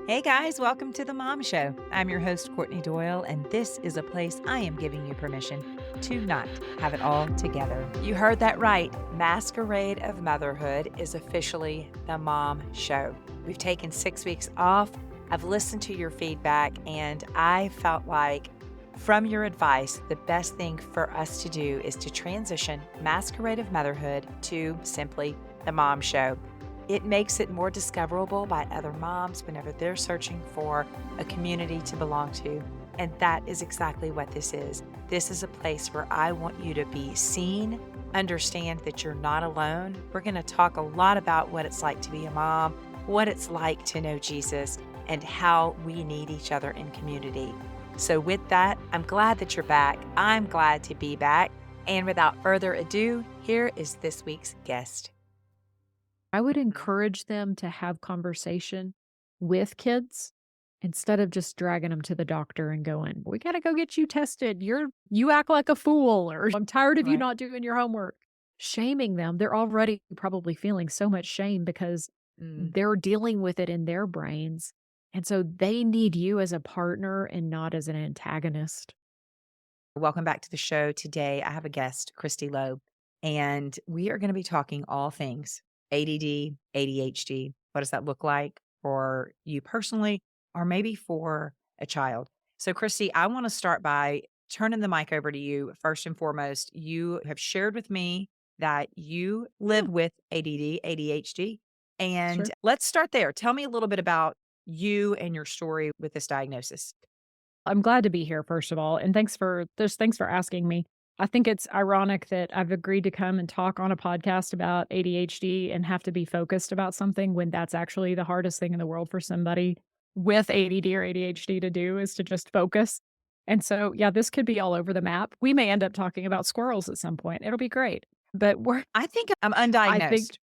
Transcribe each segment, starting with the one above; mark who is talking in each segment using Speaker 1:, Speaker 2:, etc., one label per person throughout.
Speaker 1: Hey guys, welcome to the Mom Show. I'm your host, Courtney Doyle, and this is a place I am giving you permission to not have it all together. You heard that right. Masquerade of Motherhood is officially the Mom Show. We've taken 6 weeks off. I've listened to your feedback, and I felt like from your advice, the best thing for us to do is to transition Masquerade of Motherhood to simply the Mom Show. It makes it more discoverable by other moms whenever they're searching for a community to belong to. And that is exactly what this is. This is a place where I want you to be seen, understand that you're not alone. We're going to talk a lot about what it's like to be a mom, what it's like to know Jesus, and how we need each other in community. So with that, I'm glad that you're back. I'm glad to be back. And without further ado, here is this week's guest.
Speaker 2: I would encourage them to have conversation with kids instead of just dragging them to the doctor and going, "We gotta go get you tested. You act like a fool," or "I'm tired of you
Speaker 1: Right.
Speaker 2: not doing your homework." Shaming them. They're already probably feeling so much shame because
Speaker 1: Mm.
Speaker 2: they're dealing with it in their brains. And so they need you as a partner and not as an antagonist.
Speaker 1: Welcome back to the show. Today, I have a guest, Kristi Lowe, and we are going to be talking all things ADD, ADHD. What does that look like for you personally, or maybe for a child? So, Kristi, I want to start by turning the mic over to you. First and foremost, you have shared with me that you
Speaker 2: Yeah,
Speaker 1: live with ADD, ADHD. And
Speaker 2: sure.
Speaker 1: let's start there. Tell me a little bit about you and your story with this diagnosis.
Speaker 2: I'm glad to be here, first of all, and thanks for asking me. I think it's ironic that I've agreed to come and talk on a podcast about ADHD and have to be focused about something when that's actually the hardest thing in the world for somebody with ADD or ADHD to do is to just focus. And so, yeah, this could be all over the map. We may end up talking about squirrels at some point. It'll be great. But
Speaker 1: I think I'm
Speaker 2: I think
Speaker 1: undiagnosed.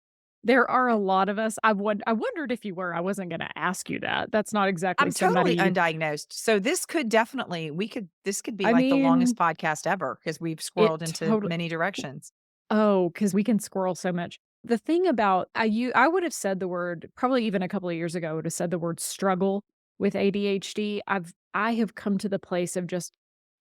Speaker 2: there are a lot of us. I wondered if you were. I wasn't going to ask you that. That's not exactly
Speaker 1: I'm totally
Speaker 2: somebody.
Speaker 1: undiagnosed. So this could definitely this could be
Speaker 2: I
Speaker 1: like the
Speaker 2: mean,
Speaker 1: longest podcast ever because we've
Speaker 2: it
Speaker 1: squirreled into
Speaker 2: totally.
Speaker 1: many directions.
Speaker 2: Oh, because we can squirrel so much. The thing about I would have said the word probably even a couple of years ago, I would have said the word struggle with ADHD. I have come to the place of just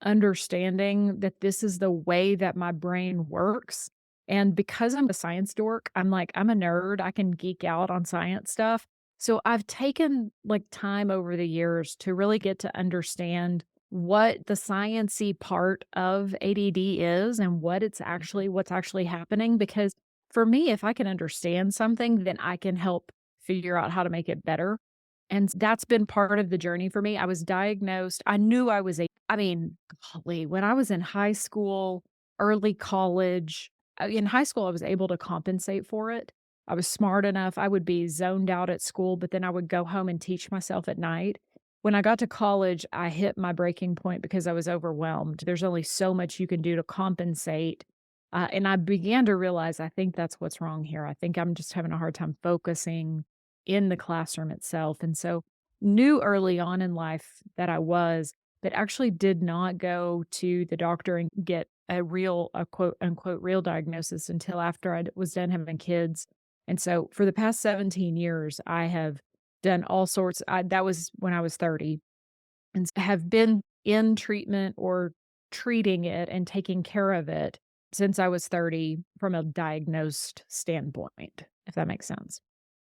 Speaker 2: understanding that this is the way that my brain works. And because I'm a science dork, I'm a nerd. I can geek out on science stuff. So I've taken like time over the years to really get to understand what the sciency part of ADD is and what's actually happening, because for me, if I can understand something, then I can help figure out how to make it better. And that's been part of the journey for me. I was diagnosed. I knew I was I mean, golly, when I was in high school, early college, in high school, I was able to compensate for it. I was smart enough. I would be zoned out at school, but then I would go home and teach myself at night. When I got to college, I hit my breaking point because I was overwhelmed. There's only so much you can do to compensate. And I began to realize I think that's what's wrong here. I think I'm just having a hard time focusing in the classroom itself. And so knew early on in life that I was, but actually did not go to the doctor and get a quote unquote real diagnosis until after I was done having kids. And so for the past 17 years, I have done all sorts. That was when I was 30 and have been in treatment or treating it and taking care of it since I was 30 from a diagnosed standpoint, if that makes sense.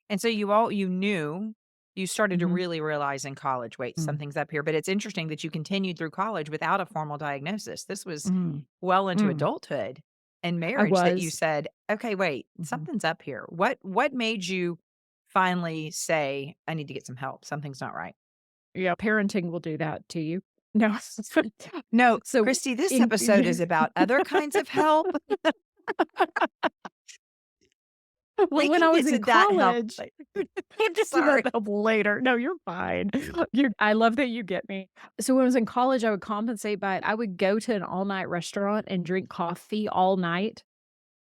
Speaker 1: And so you knew you started to
Speaker 2: Mhm.
Speaker 1: really realize in college, wait,
Speaker 2: Mm.
Speaker 1: something's up here. But it's interesting that you continued through college without a formal diagnosis. This was
Speaker 2: Mm.
Speaker 1: well into
Speaker 2: Mm.
Speaker 1: adulthood and
Speaker 2: I
Speaker 1: marriage that you
Speaker 2: was.
Speaker 1: said, okay, wait,
Speaker 2: Mhm.
Speaker 1: something's up here. What made you finally say, I need to get some help? Something's not right.
Speaker 2: Yeah, parenting will do that to you. No.
Speaker 1: No,
Speaker 2: So
Speaker 1: Kristi, this
Speaker 2: in
Speaker 1: episode is about other kinds of help.
Speaker 2: well,
Speaker 1: We
Speaker 2: when
Speaker 1: can
Speaker 2: I was
Speaker 1: get to
Speaker 2: in
Speaker 1: that help
Speaker 2: college,
Speaker 1: later.
Speaker 2: we'll get to
Speaker 1: Sorry.
Speaker 2: that help later. No, you're fine. I love that you get me. So when I was in college, I would compensate by it. I would go to an all-night restaurant and drink coffee all night,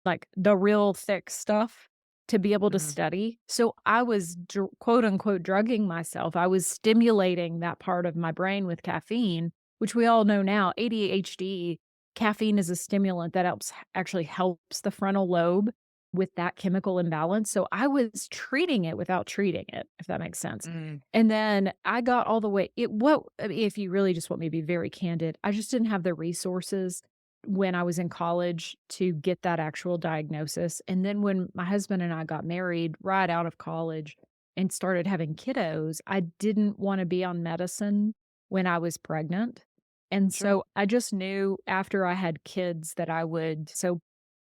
Speaker 2: like the real thick stuff, to be able to
Speaker 1: Mhm.
Speaker 2: study. So I was quote unquote drugging myself. I was stimulating that part of my brain with caffeine, which we all know now, ADHD, caffeine is a stimulant that actually helps the frontal lobe. with that chemical imbalance. So I was treating it without treating it, if that makes sense.
Speaker 1: Mm,
Speaker 2: And then I got all the way I mean, if you really just want me to be very candid, I just didn't have the resources when I was in college to get that actual diagnosis. And then when my husband and I got married right out of college and started having kiddos, I didn't want to be on medicine when I was pregnant. And
Speaker 1: sure.
Speaker 2: so I just knew after I had kids that I would. So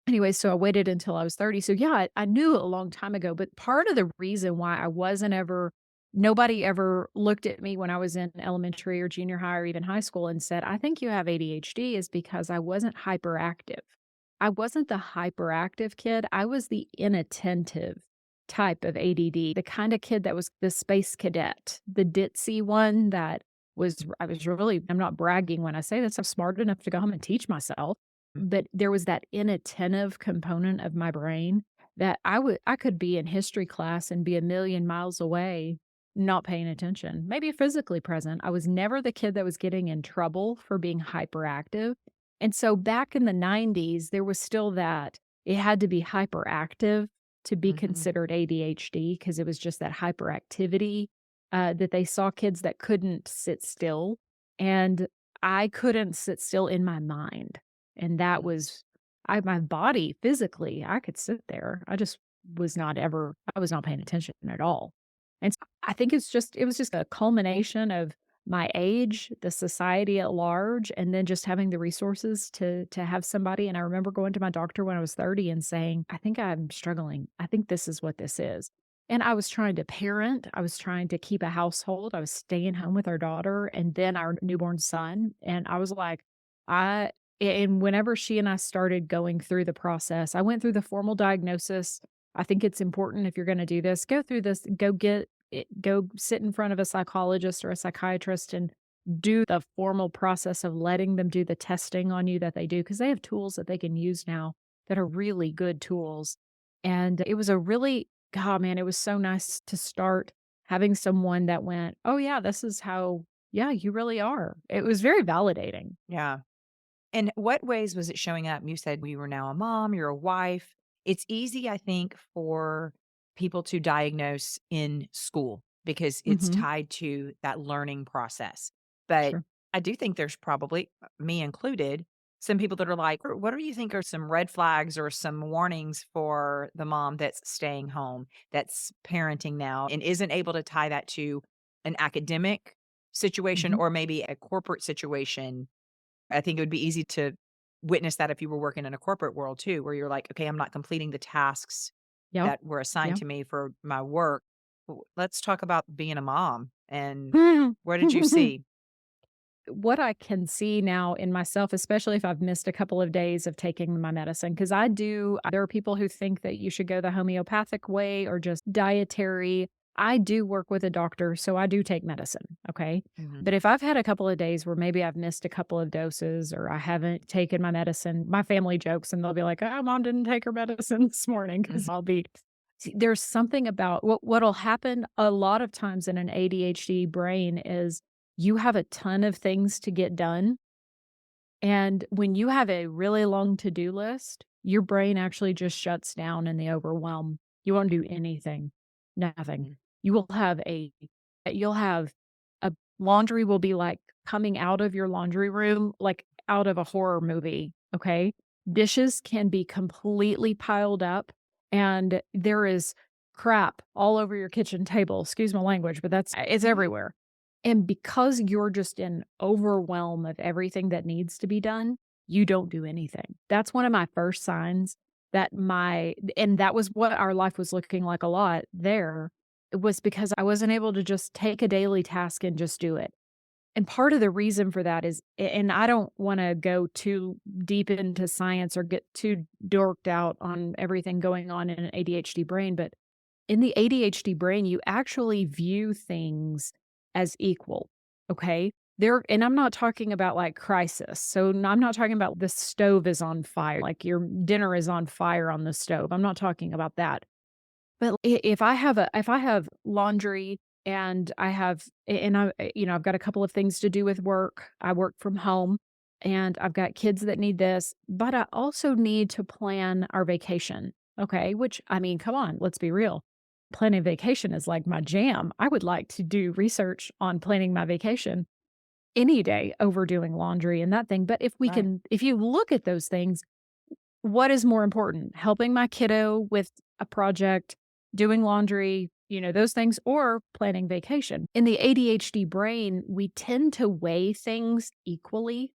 Speaker 2: anyway, so I waited until I was 30. So yeah, I knew a long time ago, but part of the reason why I wasn't ever nobody ever looked at me when I was in elementary or junior high or even high school and said, "I think you have ADHD," is because I wasn't hyperactive. I wasn't the hyperactive kid. I was the inattentive type of ADD, the kind of kid that was the space cadet, the ditzy one that I was really, I'm not bragging when I say this, I'm smart enough to go home and teach myself. But there was that inattentive component of my brain that I could be in history class and be a million miles away, not paying attention, maybe physically present. I was never the kid that was getting in trouble for being hyperactive. And so back in the 90s, there was still that it had to be hyperactive to be
Speaker 1: Hmm.
Speaker 2: considered ADHD because it was just that hyperactivity that they saw kids that couldn't sit still. And I couldn't sit still in my mind. And that was my body physically, I could sit there. I just I was not paying attention at all. And so I think it was just a culmination of my age, the society at large, and then just having the resources to have somebody. And I remember going to my doctor when I was 30 and saying, "I think I'm struggling. I think this is what this is." And I was trying to parent, I was trying to keep a household, I was staying home with our daughter and then our newborn son. And I was like, I and whenever she and I started going through the process, I went through the formal diagnosis. I think it's important if you're gonna do this, go through this, go sit in front of a psychologist or a psychiatrist and do the formal process of letting them do the testing on you that they do, because they have tools that they can use now that are really good tools. And it was a really God, man, it was so nice to start having someone that went, "Oh, yeah, this is how yeah, you really are." It was very validating.
Speaker 1: Yeah. In what ways was it showing up? You said you were now a mom, you're a wife. It's easy, I think, for people to diagnose in school because it's
Speaker 2: Mhm.
Speaker 1: tied to that learning process. But
Speaker 2: Sure.
Speaker 1: I do think there's probably, me included, some people that are like, What do you think are some red flags or some warnings for the mom that's staying home, that's parenting now, and isn't able to tie that to an academic situation
Speaker 2: Mhm.
Speaker 1: or maybe a corporate situation? I think it would be easy to witness that if you were working in a corporate world too, where you're like, "Okay, I'm not completing the tasks
Speaker 2: Yep.
Speaker 1: that were assigned
Speaker 2: Yep.
Speaker 1: to me for my work." Let's talk about being a mom, and what did you see?
Speaker 2: What I can see now in myself, especially if I've missed a couple of days of taking my medicine, because there are people who think that you should go the homeopathic way or just dietary. I do work with a doctor, so I do take medicine. Okay.
Speaker 1: Mhm,
Speaker 2: But if I've had a couple of days where maybe I've missed a couple of doses or I haven't taken my medicine, my family jokes and they'll be like, "Oh, mom didn't take her medicine this morning." Because
Speaker 1: mhm,
Speaker 2: there's something about what'll happen a lot of times in an ADHD brain is you have a ton of things to get done, and when you have a really long to-do list, your brain actually just shuts down in the overwhelm. You won't do anything. Nothing.
Speaker 1: mhm,
Speaker 2: You will have a you'll have a laundry will be, like, coming out of your laundry room, like, out of a horror movie, okay? Dishes can be completely piled up, and there is crap all over your kitchen table. Excuse my language, but it's
Speaker 1: mhm.
Speaker 2: everywhere. And because you're just in overwhelm of everything that needs to be done, you don't do anything. That's one of my first signs that my and that was what our life was looking like a lot there. It was because I wasn't able to just take a daily task and just do it. And part of the reason for that is and I don't wanna go too deep into science or get too dorked out on everything going on in an ADHD brain, but in the ADHD brain, you actually view things as equal, okay? And I'm not talking about, like, crisis. So, I'm not talking about the stove is on fire, like, your dinner is on fire on the stove. I'm not talking about that. But if I have laundry and I have and I've got a couple of things to do with work. I work from home, and I've got kids that need this, but I also need to plan our vacation, Okay, which, I mean, come on, let's be real. Planning vacation is like my jam. I would like to do research on planning my vacation any day over doing laundry and that thing. But
Speaker 1: Right.
Speaker 2: if you look at those things, what is more important? Helping my kiddo with a project, doing laundry, those things, or planning vacation? In the ADHD brain, we tend to weigh things equally.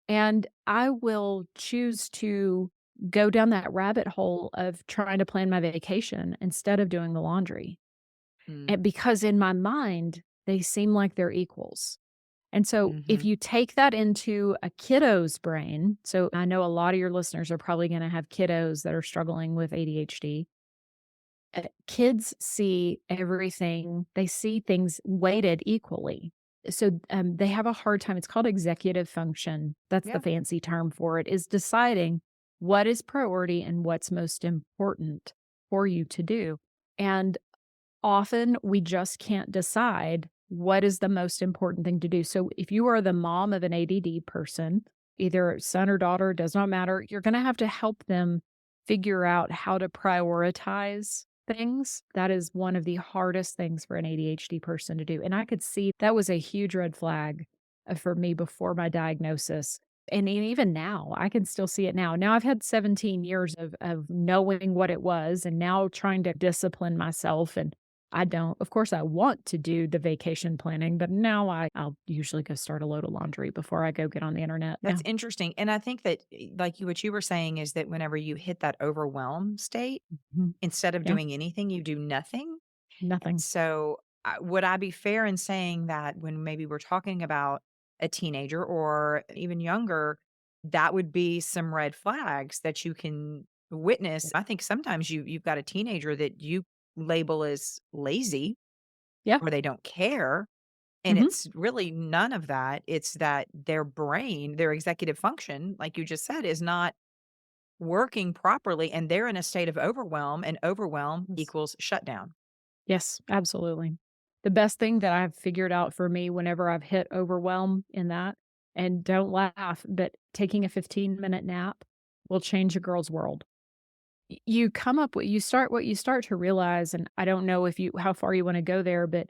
Speaker 2: And I will choose to go down that rabbit hole of trying to plan my vacation instead of doing the laundry.
Speaker 1: Mm.
Speaker 2: And because in my mind, they seem like they're equals. And so if
Speaker 1: Mhm.
Speaker 2: you take that into a kiddo's brain, so I know a lot of your listeners are probably going to have kiddos that are struggling with ADHD. Kids see everything, they see things weighted equally. So they have a hard time. It's called executive function. That's the
Speaker 1: Yeah.
Speaker 2: fancy term for it, is deciding what is priority and what's most important for you to do. And often we just can't decide what is the most important thing to do. So if you are the mom of an ADD person, either son or daughter, does not matter, you're going to help them figure out how to prioritize things. That is one of the hardest things for an ADHD person to do. And I could see that was a huge red flag for me before my diagnosis. And even now, I can still see it now. Now I've had 17 years of knowing what it was and now trying to discipline myself. And I don't, of course, I want to do the vacation planning, but now I'll usually go start a load of laundry before I go get on the internet.
Speaker 1: That's interesting, and I think that, like, what you were saying is that whenever you hit that overwhelm state,
Speaker 2: Mhm.
Speaker 1: instead of
Speaker 2: Yeah,
Speaker 1: doing anything, you do nothing. And
Speaker 2: nothing.
Speaker 1: so, would I be fair in saying that when maybe we're talking about a teenager or even younger, that would be some red flags that you can witness? I think sometimes you've got a teenager that you label as lazy
Speaker 2: Yeah.
Speaker 1: or they don't care, and
Speaker 2: Mhm.
Speaker 1: it's really none of that. It's that their brain, their executive function, like you just said, is not working properly, and they're in a state of overwhelm, and overwhelm
Speaker 2: Yes.
Speaker 1: equals shutdown.
Speaker 2: Yes, absolutely. The best thing that I've figured out for me whenever I've hit overwhelm in that, and don't laugh, but taking a 15-minute nap will change a girl's world. You come up with what you start to realize, and I don't know if you how far you wanna go there, but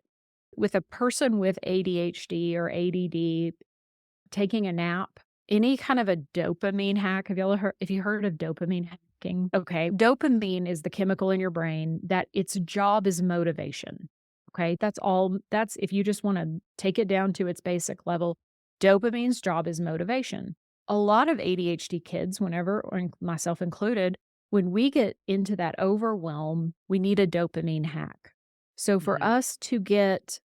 Speaker 2: with a person with ADHD or ADD taking a nap, any kind of a dopamine hack, have you heard of dopamine hacking? Okay, dopamine is the chemical in your brain that its job is motivation. Okay, that's if you just wanna take it down to its basic level, dopamine's job is motivation. A lot of ADHD kids, whenever or myself included, when we get into that overwhelm, we need a dopamine hack. So for
Speaker 1: Mhm.
Speaker 2: us to get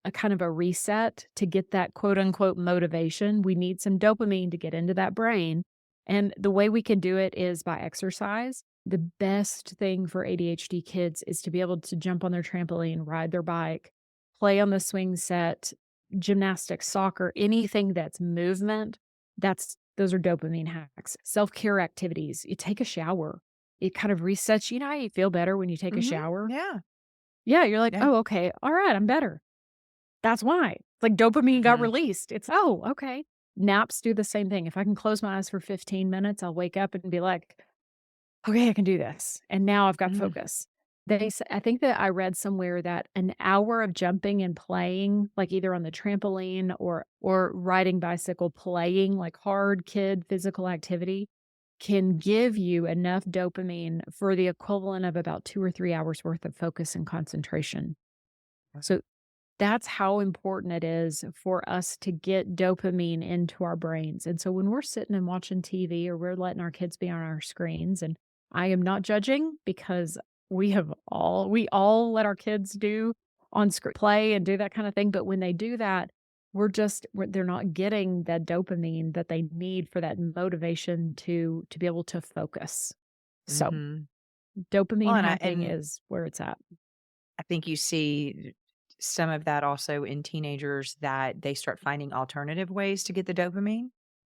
Speaker 2: a kind of a reset to get that quote unquote motivation, we need some dopamine to get into that brain. And the way we can do it is by exercise. The best thing for ADHD kids is to be able to jump on their trampoline, ride their bike, play on the swing set, gymnastics, soccer, anything that's movement. Those are dopamine hacks. Self-care activities. You take a shower. It kind of resets, how you feel better when you take a
Speaker 1: Mhm.
Speaker 2: shower?
Speaker 1: Yeah.
Speaker 2: Yeah, you're like,
Speaker 1: Yeah.
Speaker 2: "Oh, okay. All right, I'm better." That's why. It's like dopamine got
Speaker 1: Mhm.
Speaker 2: released. Oh, okay. Naps do the same thing. If I can close my eyes for 15 minutes, I'll wake up and be like, "Okay, I can do this." And now I've got
Speaker 1: Mm.
Speaker 2: focus. I think that I read somewhere that an hour of jumping and playing, like either on the trampoline or riding bicycle, playing like hard kid physical activity can give you enough dopamine for the equivalent of about 2 or 3 hours worth of focus and concentration. So that's how important it is for us to get dopamine into our brains. And so when we're sitting and watching TV or we're letting our kids be on our screens, and I am not judging because we all let our kids do on screen play and do that kind of thing. But when they do that, they're not getting that dopamine that they need for that motivation to be able to focus. So
Speaker 1: Mhm. Well,
Speaker 2: dopamine
Speaker 1: and I
Speaker 2: hacking
Speaker 1: and
Speaker 2: is where it's at.
Speaker 1: I think you see some of that also in teenagers that they start finding alternative ways to get the dopamine,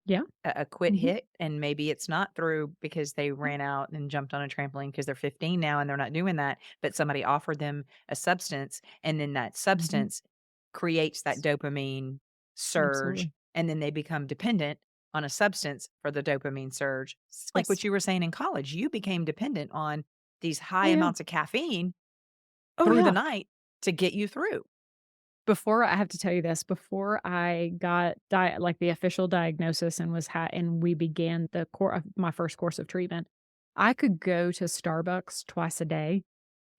Speaker 2: Yeah.
Speaker 1: a quick
Speaker 2: Hmm.
Speaker 1: hit, and maybe it's not through because they ran out and jumped on a trampoline because they're 15 now and they're not doing that, but somebody offered them a substance, and then that
Speaker 2: Hmm.
Speaker 1: substance creates that dopamine surge,
Speaker 2: Absolutely.
Speaker 1: and then they become dependent, on a substance for the dopamine surge. It's like
Speaker 2: Yes.
Speaker 1: what you were saying in college, you became dependent on these high
Speaker 2: Oh, yeah.
Speaker 1: amounts of caffeine
Speaker 2: Oh,
Speaker 1: through the
Speaker 2: yeah.
Speaker 1: night to get you through.
Speaker 2: Before I have to tell you this, before I got like the official diagnosis and and we began my first course of treatment, I could go to Starbucks twice a day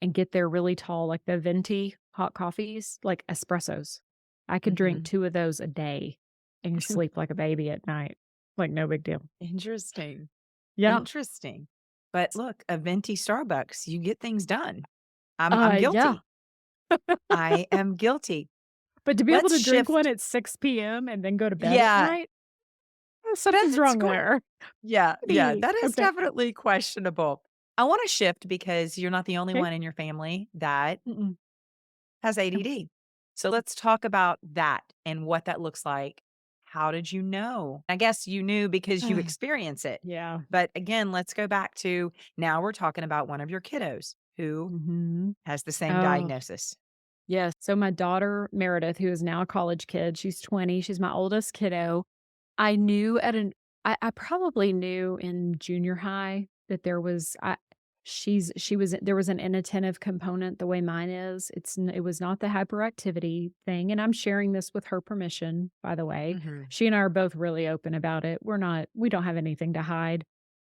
Speaker 2: and get their really tall, like the venti hot coffees, like espressos. I could drink
Speaker 1: Mhm.
Speaker 2: 2 of those a day and sleep like a baby at night. Like, no big deal.
Speaker 1: Interesting.
Speaker 2: Yeah.
Speaker 1: Interesting. But look, a venti Starbucks, you get things done. I'm
Speaker 2: Yeah.
Speaker 1: guilty. I am guilty.
Speaker 2: But to be able
Speaker 1: Let's
Speaker 2: to drink one
Speaker 1: shift.
Speaker 2: at 6 p.m. and then go to bed at
Speaker 1: Yeah,
Speaker 2: night, something's
Speaker 1: that's
Speaker 2: wrong
Speaker 1: great.
Speaker 2: there.
Speaker 1: Yeah, that is
Speaker 2: Okay.
Speaker 1: definitely questionable. I wanna shift because you're not the only
Speaker 2: Okay.
Speaker 1: one in your family that
Speaker 2: Mm-mm.
Speaker 1: has
Speaker 2: Um,
Speaker 1: ADD. So let's talk about that and what that looks like. How did you know? I guess you knew because you experience it.
Speaker 2: Yeah.
Speaker 1: But again, let's go back to now we're talking about one of your kiddos who
Speaker 2: Mhm.
Speaker 1: has the same
Speaker 2: Oh,
Speaker 1: diagnosis.
Speaker 2: yes. So my daughter, Meredith, who is now a college kid, she's 20, she's my oldest kiddo. I knew at an I probably knew in junior high that she was there was an inattentive component the way mine is. It was not the hyperactivity thing, and I'm sharing this with her permission, by the way.
Speaker 1: Mhm.
Speaker 2: She and I are both really open about it. We don't have anything to hide.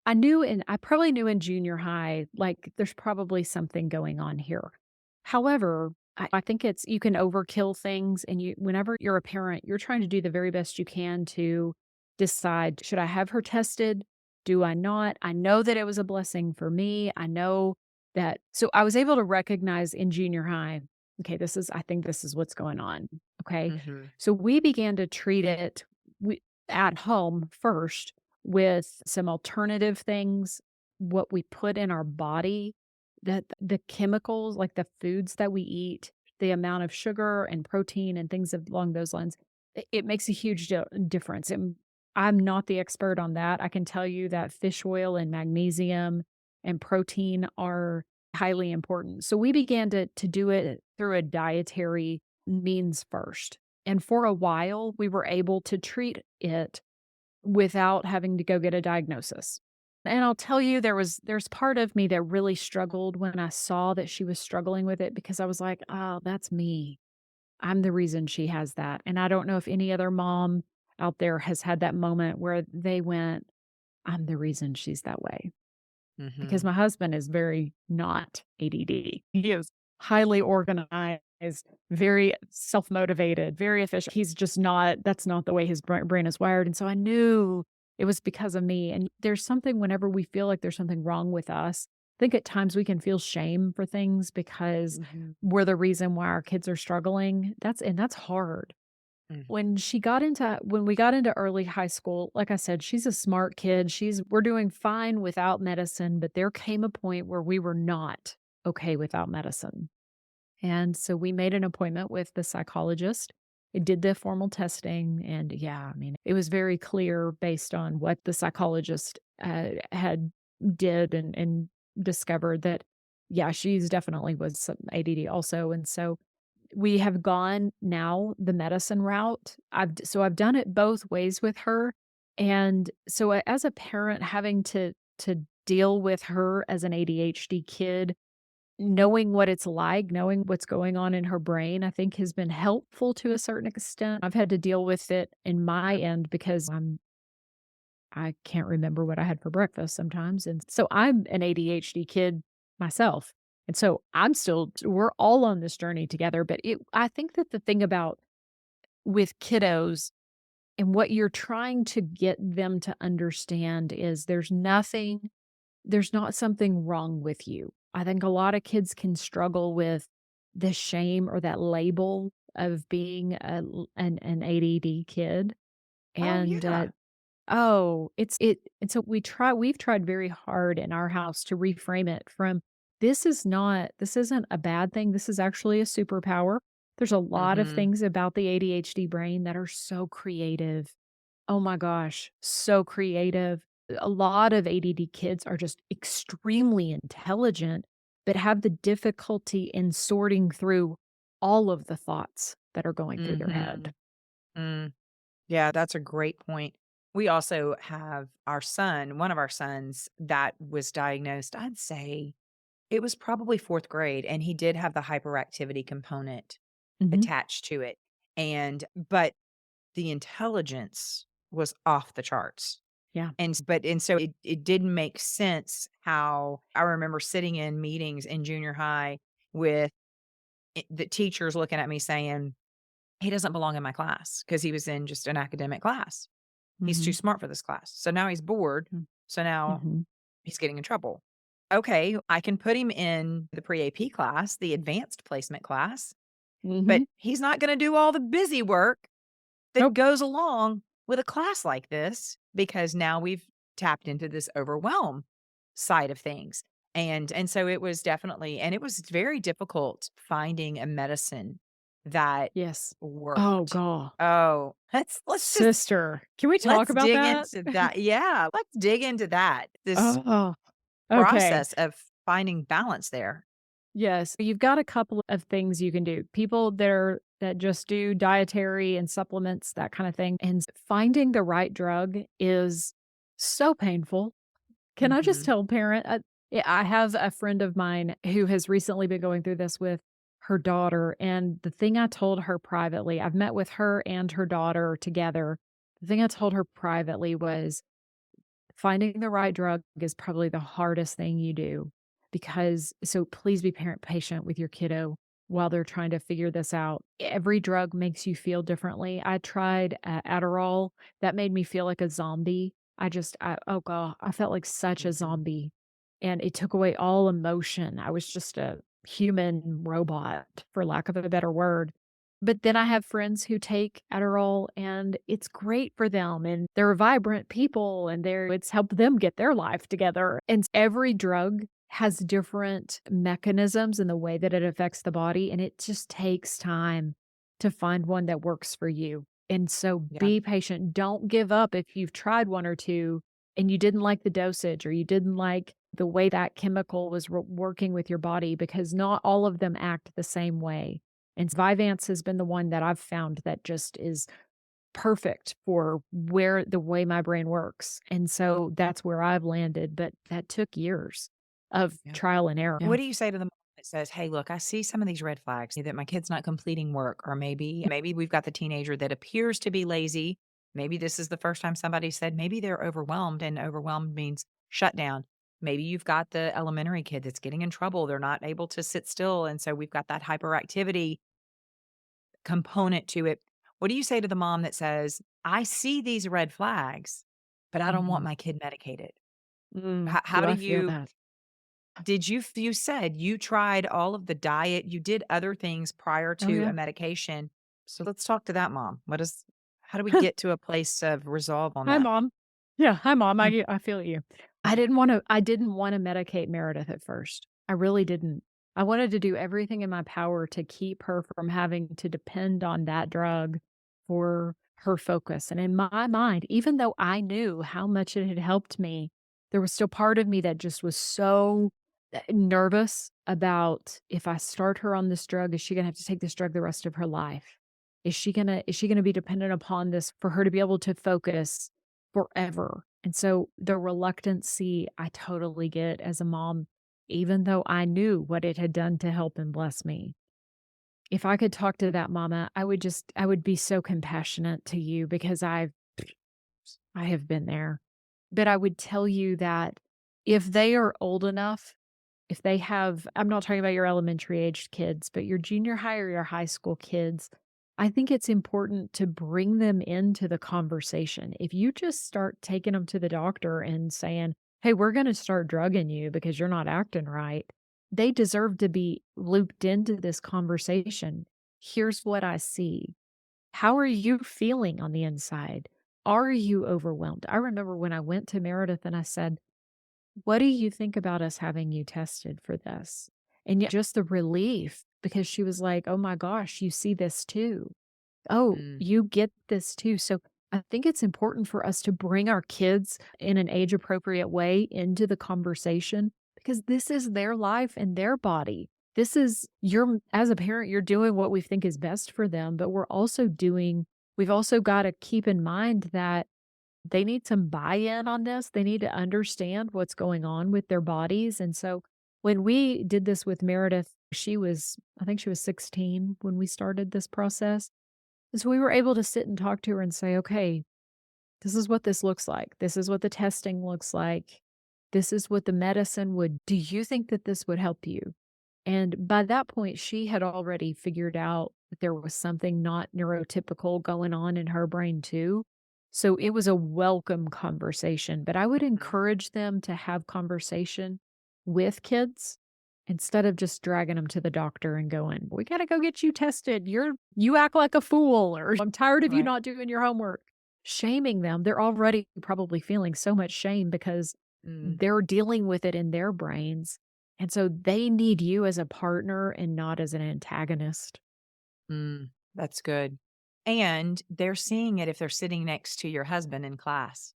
Speaker 2: I probably knew in junior high, like, there's probably something going on here. However, I think it's you can overkill things, and whenever you're a parent, you're trying to do the very best you can to decide, should I have her tested? Do I not? I know that it was a blessing for me. I know that so I was able to recognize in junior high, okay, I think this is what's going on. Okay.
Speaker 1: Mhm.
Speaker 2: So we began to treat it we, at home first with some alternative things, what we put in our body, that the chemicals, like the foods that we eat, the amount of sugar and protein and things along those lines, it makes a huge difference. And I'm not the expert on that. I can tell you that fish oil and magnesium and protein are highly important. So we began to do it through a dietary means first. And for a while, we were able to treat it without having to go get a diagnosis. And I'll tell you, there's part of me that really struggled when I saw that she was struggling with it because I was like, "Oh, that's me. I'm the reason she has that." And I don't know if any other mom out there has had that moment where they went, "I'm the reason she's that way." Because
Speaker 1: Mhm.
Speaker 2: my husband is very not ADD. He is highly organized, very self-motivated, very efficient. He's just not that's not the way his brain is wired, and so I knew it was because of me, and there's something whenever we feel like there's something wrong with us, I think at times we can feel shame for things because
Speaker 1: Mhm.
Speaker 2: we're the reason why our kids are struggling. That's hard.
Speaker 1: Mm.
Speaker 2: When we got into early high school, like I said, she's a smart kid. We're doing fine without medicine, but there came a point where we were not okay without medicine. And so we made an appointment with the psychologist. It did the formal testing. And yeah, I mean, it was very clear based on what the psychologist had did and discovered that, yeah, she's definitely was some ADD also. And so we have gone now the medicine route. I've done it both ways with her, and so as a parent having to deal with her as an ADHD kid, knowing what it's like, knowing what's going on in her brain, I think has been helpful to a certain extent. I've had to deal with it in my end because I can't remember what I had for breakfast sometimes, and so I'm an ADHD kid myself, and so we're all on this journey together, but I think that the thing about with kiddos and what you're trying to get them to understand is there's not something wrong with you. I think a lot of kids can struggle with the shame or that label of being an ADD kid,
Speaker 1: Oh,
Speaker 2: and,
Speaker 1: yeah.
Speaker 2: oh, and so we've tried very hard in our house to reframe it from, this isn't a bad thing, this is actually a superpower. There's a lot of
Speaker 1: Mhm.
Speaker 2: things about the ADHD brain that are so creative. Oh my gosh, so creative. A lot of ADD kids are just extremely intelligent, but have the difficulty in sorting through all of the thoughts that are going through their head.
Speaker 1: Mhm. Mm. Yeah, that's a great point. We also have one of our sons that was diagnosed, I'd say it was probably 4th grade, and he did have the hyperactivity component
Speaker 2: Mhm.
Speaker 1: attached to it. But the intelligence was off the charts.
Speaker 2: Yeah.
Speaker 1: And so it didn't make sense how I remember sitting in meetings in junior high with the teachers looking at me saying, "He doesn't belong in my class," because he was in just an academic class. He's too
Speaker 2: Mhm.
Speaker 1: smart for this class. So now he's bored.
Speaker 2: Mm.
Speaker 1: So now
Speaker 2: Mhm.
Speaker 1: he's getting in trouble. Okay, I can put him in the pre-AP class, the advanced placement class, but
Speaker 2: Mhm.
Speaker 1: he's not gonna do all the busy work that
Speaker 2: Nope.
Speaker 1: goes along with a class like this because now we've tapped into this overwhelm side of things. And so it was definitely, and it was very difficult finding a medicine that
Speaker 2: Yes. Oh,
Speaker 1: worked.
Speaker 2: god.
Speaker 1: Oh,
Speaker 2: Sister, can we talk
Speaker 1: let's
Speaker 2: about
Speaker 1: dig
Speaker 2: that?
Speaker 1: into that. Yeah, let's dig into that. This
Speaker 2: Oh, okay.
Speaker 1: process of finding balance there.
Speaker 2: Yes, you've got a couple of things you can do. People that just do dietary and supplements, that kind of thing, and finding the right drug is so painful. Can I just
Speaker 1: Mhm.
Speaker 2: tell a parent? Yeah, I have a friend of mine who has recently been going through this with her daughter, and the thing I told her privately, I've met with her and her daughter together. The thing I told her privately was finding the right drug is probably the hardest thing you do because so please be parent patient with your kiddo while they're trying to figure this out. Every drug makes you feel differently. I tried Adderall. That made me feel like a zombie. Oh God, I felt like such a
Speaker 1: Mhm.
Speaker 2: zombie. And it took away all emotion. I was just a human robot, for lack of a better word. But then I have friends who take Adderall and it's great for them and they're vibrant people and it's helped them get their life together. And every drug has different mechanisms in the way that it affects the body. And it just takes time to find one that works for you. And so
Speaker 1: Yeah.
Speaker 2: be patient. Don't give up if you've tried one or two and you didn't like the dosage or you didn't like the way that chemical was working with your body because not all of them act the same way. And Vyvanse has been the one that I've found that just is perfect for where the way my brain works. And so that's where I've landed, but that took years of
Speaker 1: Yeah.
Speaker 2: trial and error.
Speaker 1: What
Speaker 2: Yeah.
Speaker 1: do you say to the mom that says, "Hey, look, I see some of these red flags that my kid's not completing work, or maybe we've got the teenager that appears to be lazy. Maybe this is the first time somebody said maybe they're overwhelmed, and overwhelmed means shut down. Maybe you've got the elementary kid that's getting in trouble. They're not able to sit still, and so we've got that hyperactivity component to it." What do you say to the mom that says, "I see these red flags, but I don't want
Speaker 2: Mhm.
Speaker 1: my kid medicated?" How
Speaker 2: Do
Speaker 1: do
Speaker 2: I feel
Speaker 1: you
Speaker 2: that?
Speaker 1: you said you tried all of the diet, you did other things prior
Speaker 2: Oh,
Speaker 1: to
Speaker 2: yeah.
Speaker 1: a medication. So let's talk to that mom. How do we get to a place of resolve on
Speaker 2: Hi,
Speaker 1: that?
Speaker 2: mom. Yeah, hi, mom.
Speaker 1: Mm,
Speaker 2: I feel you.
Speaker 1: mm,
Speaker 2: I didn't wanna medicate Meredith at first. I really didn't. I wanted to do everything in my power to keep her from having to depend on that drug for her focus, and in my mind, even though I knew how much it had helped me, there was still part of me that just was so, nervous about if I start her on this drug, is she gonna have to take this drug the rest of her life? Is she gonna be dependent upon this for her to be able to focus forever? And so the reluctancy I totally get as a mom, even though I knew what it had done to help and bless me. If I could talk to that mama, I would be so compassionate to you because I have been there. But I would tell you that if they are old enough, if they have, I'm not talking about your elementary aged kids, but your junior high or your high school kids, I think it's important to bring them into the conversation. If you just start taking them to the doctor and saying, "Hey, we're going to start drugging you because you're not acting right," they deserve to be looped into this conversation. Here's what I see. How are you feeling on the inside? Are you overwhelmed? I remember when I went to Meredith and I said, "What do you think about us having you tested for this?" And yet just the relief because she was like, "Oh my gosh, you see this too. Oh,
Speaker 1: mm,
Speaker 2: you get this too." So I think it's important for us to bring our kids in an age appropriate way into the conversation because this is their life and their body. This is as a parent, you're doing what we think is best for them, but we've also got to keep in mind that they need some buy-in on this. They need to understand what's going on with their bodies. And so when we did this with Meredith, I think she was 16 when we started this process. And so we were able to sit and talk to her and say, okay, this is what this looks like. This is what the testing looks like. This is what the medicine would. Do you think that this would help you? And by that point, she had already figured out that there was something not neurotypical going on in her brain too. So it was a welcome conversation, but I would
Speaker 1: Mhm.
Speaker 2: encourage them to have conversation with kids instead of just dragging them to the doctor and going, "We got to go get you tested. You act like a fool," or "I'm tired of you
Speaker 1: Right.
Speaker 2: not doing your homework." Shaming them. They're already probably feeling so much shame because
Speaker 1: Mm,
Speaker 2: they're dealing with it in their brains, and so they need you as a partner and not as an antagonist.
Speaker 1: that's good. And they're seeing it if they're sitting next to your husband in class.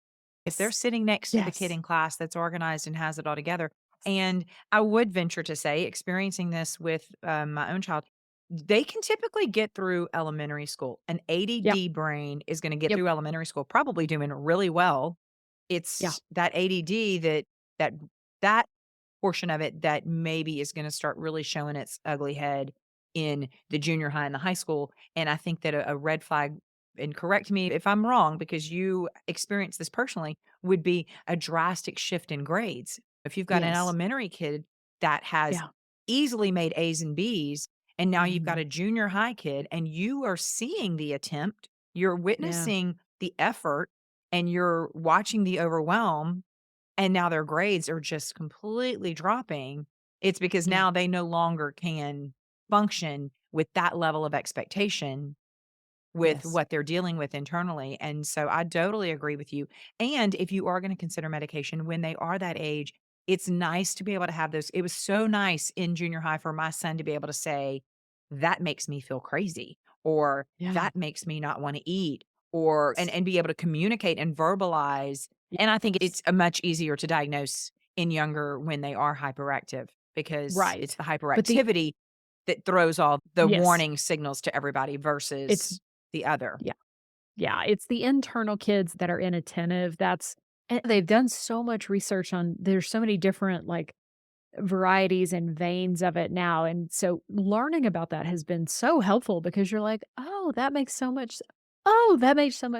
Speaker 1: If they're
Speaker 2: Yes.
Speaker 1: sitting next to the kid
Speaker 2: Yes.
Speaker 1: in class that's organized and has it all together, and I would venture to say, experiencing this with my own child, they can typically get through elementary school. An
Speaker 2: Yep.
Speaker 1: ADD brain is going to get
Speaker 2: Yep.
Speaker 1: through elementary school, probably doing really well.
Speaker 2: Yeah.
Speaker 1: It's that ADD that that portion of it that maybe is gonna start really showing its ugly head in the junior high and the high school, and I think that a red flag, and correct me if I'm wrong because you experienced this personally, would be a drastic shift in grades. If you've got an
Speaker 2: Yes.
Speaker 1: elementary kid that has
Speaker 2: Yeah.
Speaker 1: easily made A's and B's, and now you've got
Speaker 2: Mhm.
Speaker 1: a junior high kid and you are seeing the attempt, you're
Speaker 2: Yeah.
Speaker 1: witnessing the effort, and you're watching the overwhelm, and now their grades are just completely dropping, it's because
Speaker 2: Yeah.
Speaker 1: now they no longer can function with that level of expectation with
Speaker 2: Yes.
Speaker 1: what they're dealing with internally. And so I totally agree with you. And if you are going to consider medication when they are that age, it's nice to be able to have those. It was so nice in junior high for my son to be able to say, that makes me feel crazy, or
Speaker 2: Yeah.
Speaker 1: that makes me not want to eat, or and be able to communicate and verbalize. And I think
Speaker 2: Yes.
Speaker 1: it's a much easier to diagnose in younger when they are hyperactive because it's
Speaker 2: Right.
Speaker 1: the
Speaker 2: But the
Speaker 1: hyperactivity that throws all the
Speaker 2: yes,
Speaker 1: warning signals to everybody
Speaker 2: it's
Speaker 1: versus the other.
Speaker 2: yeah. Yeah, it's the internal kids that are inattentive. That's and they've done so much research on there's so many different, like, varieties and veins of it now, and so learning about that has been so helpful because you're like, oh, that makes so much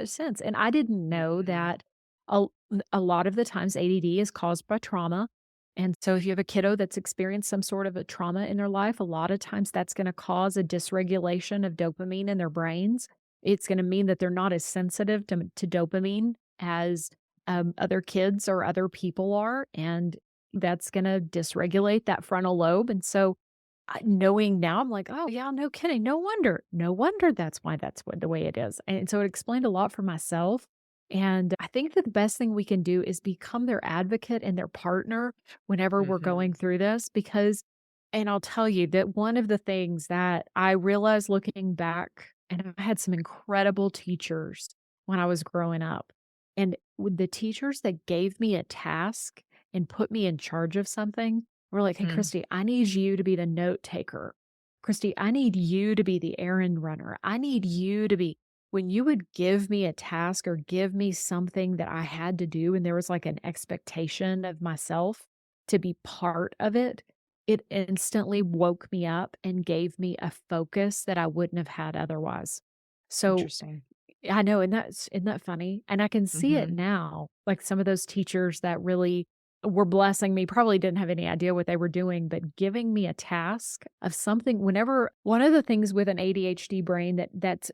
Speaker 2: sense," and I didn't know
Speaker 1: Mhm.
Speaker 2: that a a lot of the times ADD is caused by trauma, and so if you have a kiddo that's experienced some sort of a trauma in their life, a lot of times that's gonna cause a dysregulation of dopamine in their brains. It's gonna mean that they're not as sensitive to dopamine as, other kids or other people are, and that's gonna dysregulate that frontal lobe, and so, knowing now, I'm like, "Oh, yeah, no kidding, no wonder that's what the way it is," and so it explained a lot for myself, and I think that the best thing we can do is become their advocate and their partner whenever we're
Speaker 1: Mhm.
Speaker 2: going through this because and I'll tell you that one of the things that I realized looking back and I had some incredible teachers when I was growing up, and with the teachers that gave me a task and put me in charge of something, were like, "Hey,
Speaker 1: Mm.
Speaker 2: Kristi, I need you to be the note taker. Kristi, I need you to be the errand runner. I need you to be" when you would give me a task or give me something that I had to do and there was like an expectation of myself to be part of it, it instantly woke me up and gave me a focus that I wouldn't have had otherwise. So
Speaker 1: Interesting.
Speaker 2: I know, and isn't that funny? And I can see it
Speaker 1: Mhm.
Speaker 2: now, like some of those teachers that really were blessing me, probably didn't have any idea what they were doing, but giving me a task of something whenever one of the things with an ADHD brain that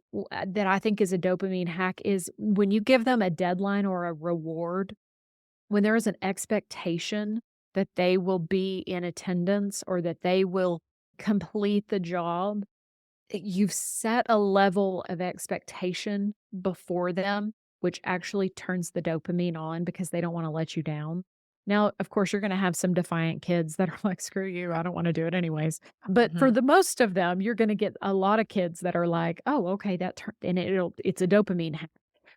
Speaker 2: I think is a dopamine hack is when you give them a deadline or a reward, when there is an expectation that they will be in attendance or that they will complete the job, you've set a level of expectation before them, which actually turns the dopamine on because they don't wanna let you down. Now, of course, you're gonna have some defiant kids that are like, "Screw you, I don't wanna do it anyways." But for
Speaker 1: Mhm.
Speaker 2: the most of them, you're gonna get a lot of kids that are like, "Oh, okay, that turn" and it's a dopamine hack.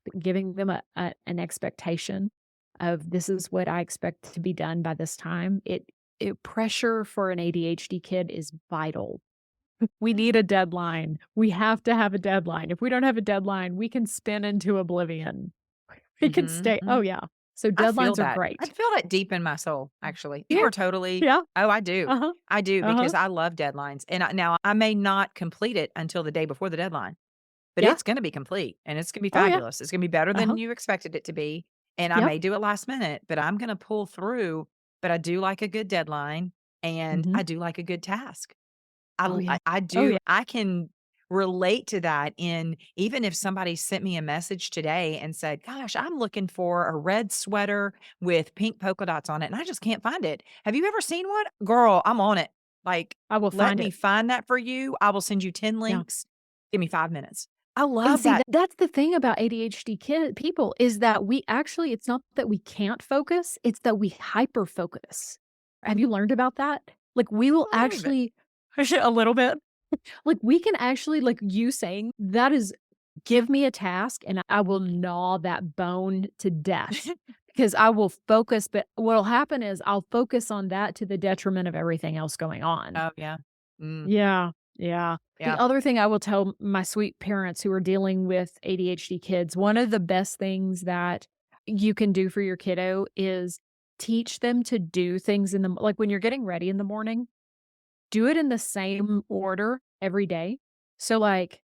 Speaker 2: But giving them an expectation of, "This is what I expect to be done by this time," it pressure for an ADHD kid is vital. We need a deadline. We have to have a deadline. If we don't have a deadline, we can spin into oblivion. He can stay oh,
Speaker 1: Mhm.
Speaker 2: yeah. So
Speaker 1: I feel
Speaker 2: deadlines are
Speaker 1: that. I
Speaker 2: great.
Speaker 1: feel that deep in my soul, actually. You
Speaker 2: Yeah,
Speaker 1: are totally
Speaker 2: yeah,
Speaker 1: Oh, I do.
Speaker 2: uh-huh,
Speaker 1: I do
Speaker 2: uh-huh,
Speaker 1: because I love deadlines, and now I may not complete it until the day before the deadline, but
Speaker 2: yeah,
Speaker 1: it's gonna be complete, and it's gonna be
Speaker 2: oh, yeah,
Speaker 1: fabulous. It's gonna be better
Speaker 2: uh-huh,
Speaker 1: than you expected it to be, and I
Speaker 2: yep,
Speaker 1: may do it last minute, but I'm gonna pull through, but I do like a good deadline, and
Speaker 2: mhm,
Speaker 1: I do like a good task.
Speaker 2: oh, yeah,
Speaker 1: I
Speaker 2: oh,
Speaker 1: do
Speaker 2: yeah,
Speaker 1: I can relate to that in even if somebody sent me a message today and said, "Gosh, I'm looking for a red sweater with pink polka dots on it, and I just can't find it. Have you ever seen one?" Girl, I'm on it. Like,
Speaker 2: I will
Speaker 1: "Let
Speaker 2: find
Speaker 1: me
Speaker 2: it,
Speaker 1: find that for you. I will send you 10
Speaker 2: yeah.
Speaker 1: links. Give me 5 minutes." I
Speaker 2: And
Speaker 1: love
Speaker 2: see,
Speaker 1: that.
Speaker 2: that's the thing about ADHD people is that we actually it's not that we can't focus, it's that we hyper focus. Have you learned about that? Like, we will
Speaker 1: A little bit.
Speaker 2: actually a little bit. Like, we can actually like you saying, that is give me a task and I will gnaw that bone to death because I will focus, but what'll happen is I'll focus on that to the detriment of everything else going on.
Speaker 1: Oh, yeah. Mm,
Speaker 2: Yeah, yeah. The
Speaker 1: yeah.
Speaker 2: other thing I will tell my sweet parents who are dealing with ADHD kids, one of the best things that you can do for your kiddo is teach them to do things in the like when you're getting ready in the morning, do it in the same order every day. So like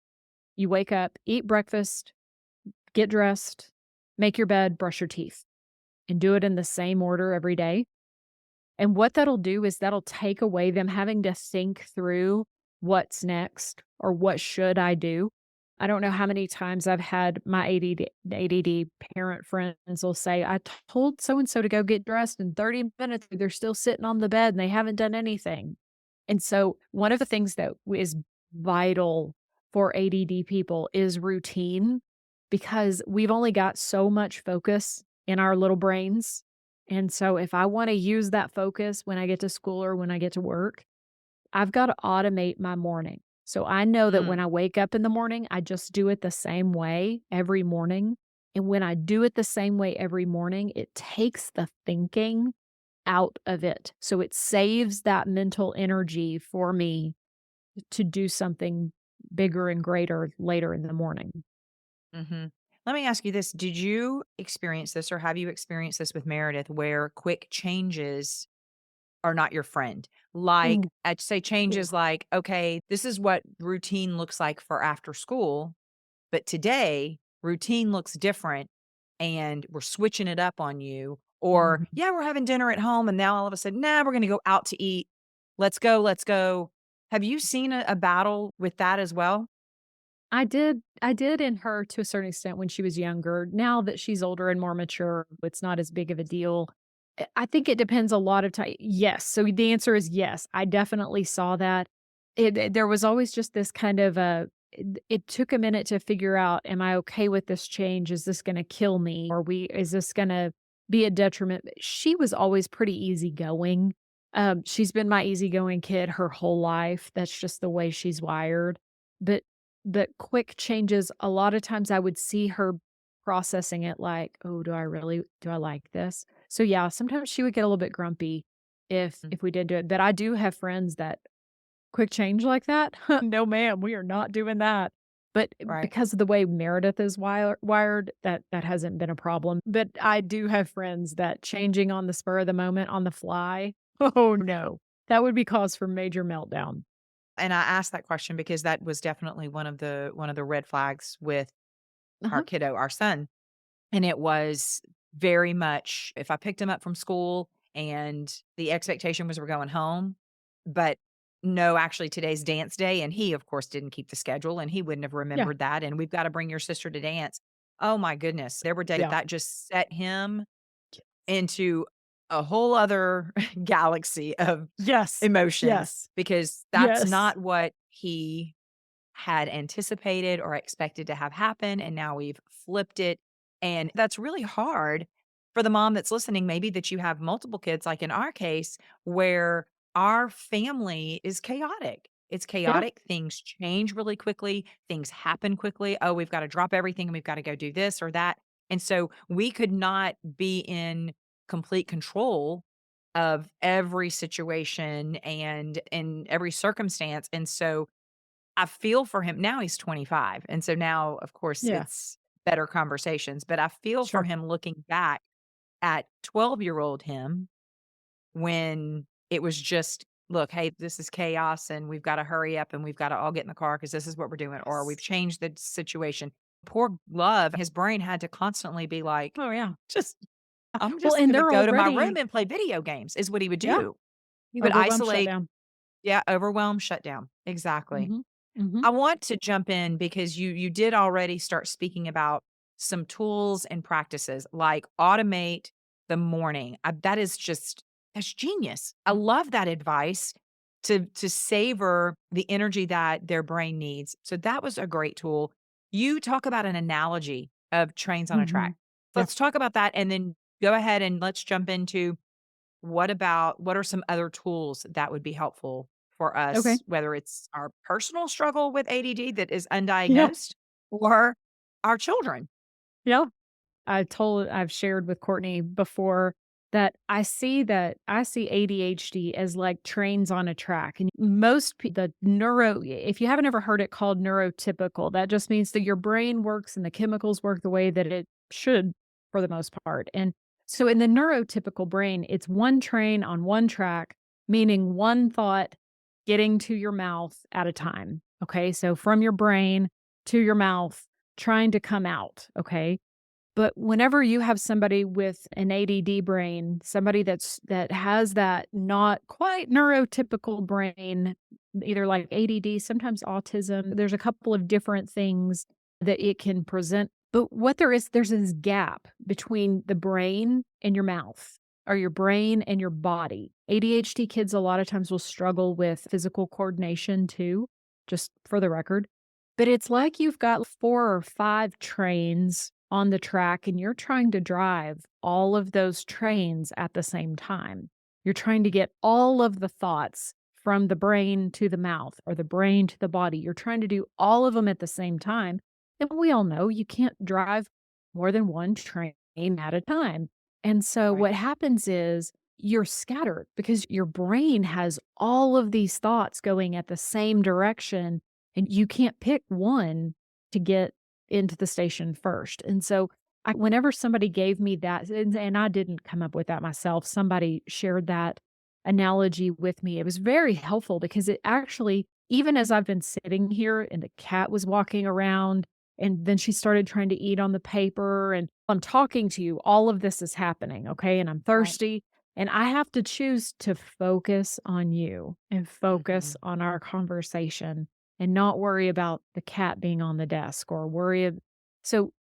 Speaker 2: you wake up, eat breakfast, get dressed, make your bed, brush your teeth, and do it in the same order every day. And what that'll do is that'll take away them having to think through what's next or what should I do. I don't know how many times I've had my ADD parent friends will say, I told so and so to go get dressed in 30 minutes. They're still sitting on the bed and they haven't done anything. And so, one of the things that is vital for ADD people is routine because we've only got so much focus in our little brains and so if I wanna use that focus when I get to school or when I get to work, I've gotta automate my morning. So I know that when
Speaker 1: Mm,
Speaker 2: I wake up in the morning, I just do it the same way every morning. And when I do it the same way every morning, it takes the thinking out of it. So it saves that mental energy for me to do something bigger and greater later in the morning.
Speaker 1: mhm. Let me ask you this, did you experience this or have you experienced this with Meredith where quick changes are not your friend?
Speaker 2: Ooh,
Speaker 1: Like, I'd say
Speaker 2: ooh.
Speaker 1: changes like, "Okay, this is what routine looks like for after school, but today routine looks different and we're switching it up on you." Or,
Speaker 2: Mhm.
Speaker 1: "Yeah, we're having dinner at home and now all of a sudden, nah, we're gonna go out to eat. Let's go, let's go." Have you seen a battle with that as well?
Speaker 2: I did in her to a certain extent when she was younger. Now that she's older and more mature, it's not as big of a deal. I think it depends a lot of time. Yes, so the answer is yes. I definitely saw that. There was always just this kind of it took a minute to figure out, am I okay with this change? Is this gonna kill me? Or we is this gonna be a detriment? She was always pretty easygoing. She's been my easygoing kid her whole life. That's just the way she's wired. But the quick changes, a lot of times I would see her processing it like, "Oh, do I like this?" So, yeah, sometimes she would get a little bit grumpy
Speaker 1: Mm,
Speaker 2: if we did do it, but I do have friends that quick change like that? No, ma'am, we are not doing that. But
Speaker 1: right.
Speaker 2: because of the way Meredith is wired, that hasn't been a problem, but I do have friends that changing on the spur of the moment, on the fly, oh, no. That would be cause for major meltdown.
Speaker 1: And I asked that question because that was definitely one of the red flags with our
Speaker 2: Uh-huh.
Speaker 1: kiddo, our son. And it was very much if I picked him up from school and the expectation was we're going home, but no, actually today's dance day. And he, of course, didn't keep the schedule and he wouldn't have
Speaker 2: Yeah.
Speaker 1: remembered that. And we've got to bring your sister to dance. Oh my goodness. There were days
Speaker 2: Yeah.
Speaker 1: that just set him into a whole other galaxy of
Speaker 2: Yes.
Speaker 1: emotions
Speaker 2: Yes.
Speaker 1: because that's
Speaker 2: Yes.
Speaker 1: not what he had anticipated or expected to have happen, and now we've flipped it, and that's really hard for the mom that's listening, maybe that you have multiple kids, like in our case, where our family is chaotic. It's
Speaker 2: Yeah.
Speaker 1: chaotic, things change really quickly, things happen quickly, "Oh, we've gotta drop everything and we've gotta go do this or that," and so we could not be in complete control of every situation and in every circumstance, and so I feel for him now he's 25, and so now, of course,
Speaker 2: Yeah.
Speaker 1: it's better conversations. But I feel for
Speaker 2: Sure.
Speaker 1: him looking back at 12-year-old him when it was just, look, hey, this is chaos and we've got to hurry up and we've got to all get in the car because this is what we're doing, or we've
Speaker 2: Yes.
Speaker 1: changed the situation. Poor Love, his brain had to constantly be like,
Speaker 2: Oh, yeah.
Speaker 1: just, I'm
Speaker 2: Well,
Speaker 1: just
Speaker 2: and
Speaker 1: going to
Speaker 2: they're
Speaker 1: go to my room
Speaker 2: already
Speaker 1: and play video games, is what he would
Speaker 2: yeah,
Speaker 1: do. He would
Speaker 2: overwhelmed
Speaker 1: isolate.
Speaker 2: shutdown.
Speaker 1: Yeah, overwhelm, shutdown. Exactly.
Speaker 2: Mhm. Mhm.
Speaker 1: I want to jump in because you did already start speaking about some tools and practices like automate the morning. That is just that's genius. I love that advice to savor the energy that their brain needs. So that was a great tool. You talk about an analogy of trains on a track.
Speaker 2: Mhm. Yeah.
Speaker 1: Let's talk about that and then go ahead and let's jump into what are some other tools that would be helpful for
Speaker 2: Okay.
Speaker 1: us, whether it's our personal struggle with ADD that is
Speaker 2: Yeah.
Speaker 1: undiagnosed or our children?
Speaker 2: Yeah. I've shared with Courtney before that I see ADHD as like trains on a track. And the neuro, if you haven't ever heard it called neurotypical, that just means that your brain works and the chemicals work the way that it should for the most part. And so in the neurotypical brain, it's one train on one track, meaning one thought getting to your mouth at a time. Okay. So from your brain to your mouth, trying to come out. Okay. But whenever you have somebody with an ADD brain, somebody that has that not quite neurotypical brain, either like ADD, sometimes autism, there's a couple of different things that it can present. But what there's this gap between the brain and your mouth or your brain and your body. ADHD kids a lot of times will struggle with physical coordination too, just for the record. But it's like you've got 4 or 5 trains on the track and you're trying to drive all of those trains at the same time. You're trying to get all of the thoughts from the brain to the mouth or the brain to the body. You're trying to do all of them at the same time. And we all know you can't drive more than one train at a time. And so
Speaker 1: Right.
Speaker 2: what happens is you're scattered because your brain has all of these thoughts going at the same direction and you can't pick one to get into the station first. And so whenever somebody gave me that, and I didn't come up with that myself, somebody shared that analogy with me. It was very helpful because it actually, even as I've been sitting here and the cat was walking around, and then she started trying to eat on the paper, and I'm talking to you, all of this is happening. Okay. And I'm
Speaker 1: Right.
Speaker 2: thirsty. And I have to choose to focus on you and focus
Speaker 1: Mhm.
Speaker 2: on our conversation and not worry about the cat being on the desk or so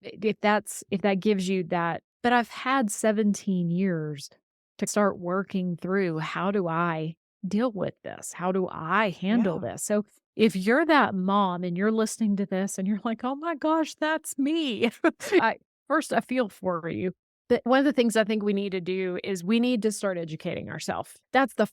Speaker 2: if that gives you that, but I've had 17 years to start working through how do I deal with this? How do I handle
Speaker 1: Yeah.
Speaker 2: this? So if you're that mom and you're listening to this and you're like, "Oh my gosh, that's me." I first I feel for you. But one of the things I think we need to do is we need to start educating ourselves. That's the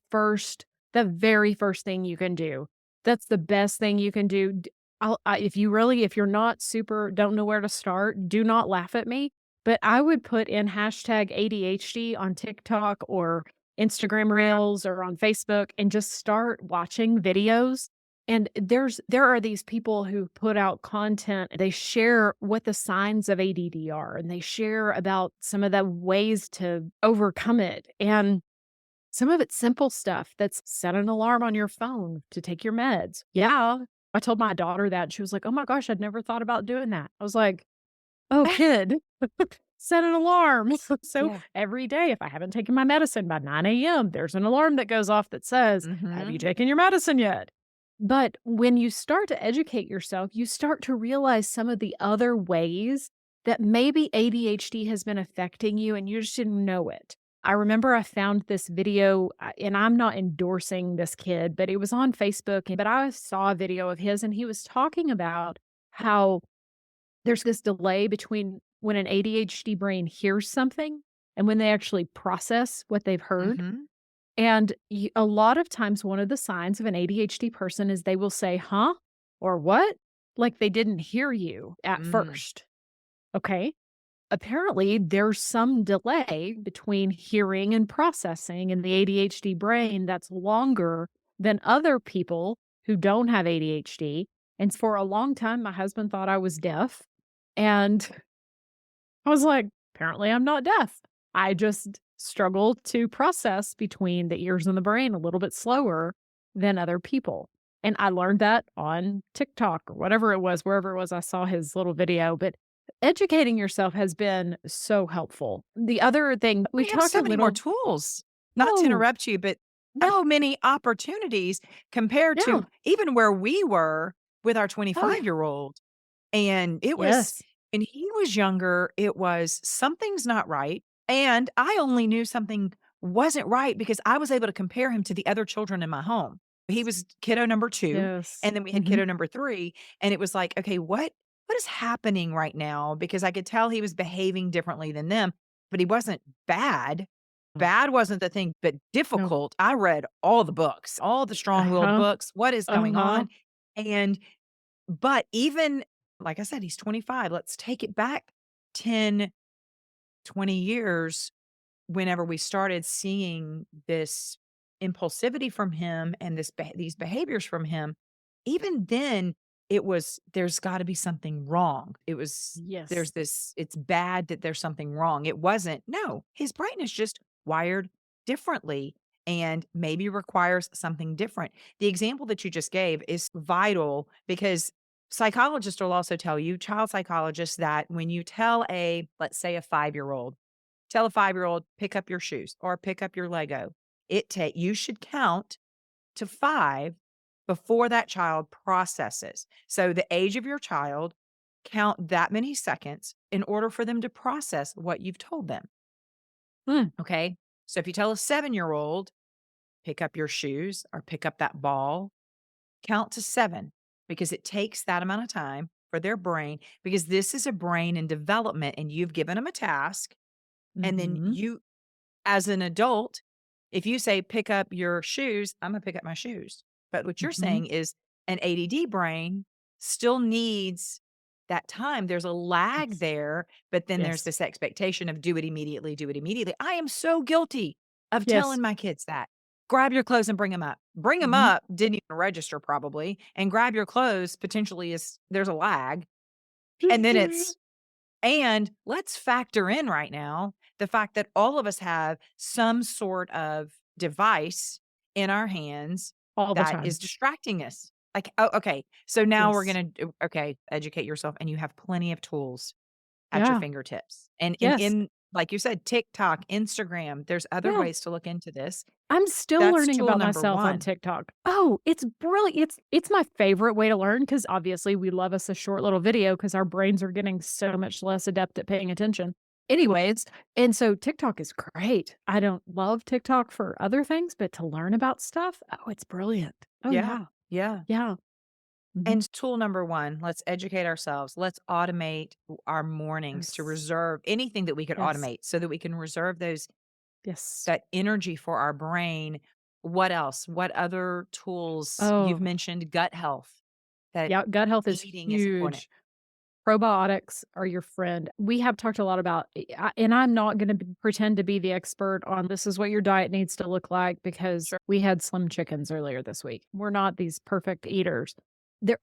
Speaker 2: very first thing you can do. That's the best thing you can do. If you're not super, don't know where to start, do not laugh at me. But I would put in hashtag ADHD on TikTok or Instagram Reels or on Facebook and just start watching videos. And there are these people who put out content. They share what the signs of ADD are and they share about some of the ways to overcome it. And some of it's simple stuff that's set an alarm on your phone to take your meds. Yeah. I told my daughter that. And she was like, "Oh my gosh, I'd never thought about doing that." I was like, "Oh, kid, set an alarm." So
Speaker 1: Yeah.
Speaker 2: every day, if I haven't taken my medicine by 9 a.m., there's an alarm that goes off that says, "Have you
Speaker 1: Mhm.
Speaker 2: taken your medicine yet?" But when you start to educate yourself, you start to realize some of the other ways that maybe ADHD has been affecting you and you just didn't know it. I remember I found this video, and I'm not endorsing this kid, but it was on Facebook. But I saw a video of his, and he was talking about how there's this delay between when an ADHD brain hears something and when they actually process what they've heard.
Speaker 1: Mhm.
Speaker 2: And a lot of times, one of the signs of an ADHD person is they will say, "Huh?" or "What?" Like they didn't hear you at
Speaker 1: Mm.
Speaker 2: first. Okay. Apparently, there's some delay between hearing and processing in the ADHD brain that's longer than other people who don't have ADHD. And for a long time, my husband thought I was deaf. And I was like, apparently I'm not deaf. I just struggle to process between the ears and the brain a little bit slower than other people. And I learned that on TikTok or whatever it was, wherever it was I saw his little video. But educating yourself has been so helpful. The other thing we
Speaker 1: We have
Speaker 2: talked
Speaker 1: so
Speaker 2: a
Speaker 1: many more
Speaker 2: little.
Speaker 1: tools, not to
Speaker 2: Oh,
Speaker 1: interrupt you, but
Speaker 2: no,
Speaker 1: so many opportunities compared to
Speaker 2: yeah.
Speaker 1: even where we were with our
Speaker 2: Oh, yeah.
Speaker 1: 25-year-old. And it was
Speaker 2: Yes.
Speaker 1: when he was younger, it was something's not right. And I only knew something wasn't right because I was able to compare him to the other children in my home. He was kiddo number 2,
Speaker 2: Yes.
Speaker 1: and then we had
Speaker 2: Hmm.
Speaker 1: kiddo number 3, and it was like, "Okay, what is happening right now?" Because I could tell he was behaving differently than them, but he wasn't bad. Bad wasn't the thing, but
Speaker 2: No.
Speaker 1: difficult. I read all the books, all the
Speaker 2: Uh
Speaker 1: strong-willed
Speaker 2: huh.
Speaker 1: books. What is
Speaker 2: Uh
Speaker 1: going
Speaker 2: huh.
Speaker 1: on? And but even like I said, he's 25. Let's take it back 10, 20 years whenever we started seeing this impulsivity from him and these behaviors from him. Even then, it was there's got to be something wrong. It was
Speaker 2: Yes.
Speaker 1: there's this it's bad that there's something wrong. It wasn't. No, his brain is just wired differently and maybe requires something different. The example that you just gave is vital because psychologists will also tell you, child psychologists, that when you tell let's say a 5-year-old, tell a 5-year-old, pick up your shoes or pick up your Lego. You should count to 5 before that child processes. So the age of your child, count that many seconds in order for them to process what you've told them.
Speaker 2: Mm.
Speaker 1: Okay. So if you tell a 7-year-old, pick up your shoes or pick up that ball, count to 7 because it takes that amount of time for their brain because this is a brain in development and you've given them a task. And then
Speaker 2: Hmm.
Speaker 1: you, as an adult, if you say, "Pick up your shoes," I'm gonna pick up my shoes. But what you're
Speaker 2: Hmm.
Speaker 1: saying is an ADD brain still needs that time. There's a lag
Speaker 2: Yes.
Speaker 1: there, but then there's
Speaker 2: Yes.
Speaker 1: this expectation of do it immediately, do it immediately. I am so guilty of
Speaker 2: Yes.
Speaker 1: telling my kids that. "Grab your clothes and bring them up." Bring them
Speaker 2: Mhm.
Speaker 1: up didn't even register probably, and grab your clothes potentially is there's a lag, and then it's and let's factor in right now the fact that all of us have some sort of device in our hands
Speaker 2: All the
Speaker 1: that is
Speaker 2: time.
Speaker 1: distracting us. Like, oh, okay. So now we're
Speaker 2: Yes.
Speaker 1: going to, okay, educate yourself and you have plenty of tools at your
Speaker 2: Yeah.
Speaker 1: fingertips. And
Speaker 2: Yes.
Speaker 1: like you said, TikTok, Instagram, there's other
Speaker 2: Yeah.
Speaker 1: ways to look into this.
Speaker 2: I'm still
Speaker 1: That's
Speaker 2: learning
Speaker 1: tool
Speaker 2: about
Speaker 1: number
Speaker 2: myself on
Speaker 1: one.
Speaker 2: TikTok. Oh, it's brilliant. It's my favorite way to learn because obviously we love us a short little video because our brains are getting so much less adept at paying attention. Anyways, and so TikTok is great. I don't love TikTok for other things, but to learn about stuff, oh, it's brilliant. Oh
Speaker 1: Yeah.
Speaker 2: yeah.
Speaker 1: Yeah.
Speaker 2: Yeah. Mhm.
Speaker 1: And tool number 1, let's educate ourselves. Let's automate our mornings to
Speaker 2: Yes.
Speaker 1: reserve anything that we could
Speaker 2: Yes.
Speaker 1: automate so that we can reserve
Speaker 2: Yes.
Speaker 1: that energy for our brain. What else? What other tools? You've
Speaker 2: Oh,
Speaker 1: mentioned gut health, that
Speaker 2: yeah. Gut health is
Speaker 1: eating is important.
Speaker 2: huge. Probiotics are your friend. We have talked a lot about, and I'm not going to pretend to be the expert on this is what your diet needs to look like because
Speaker 1: Sure.
Speaker 2: we had slim chickens earlier this week. We're not these perfect eaters.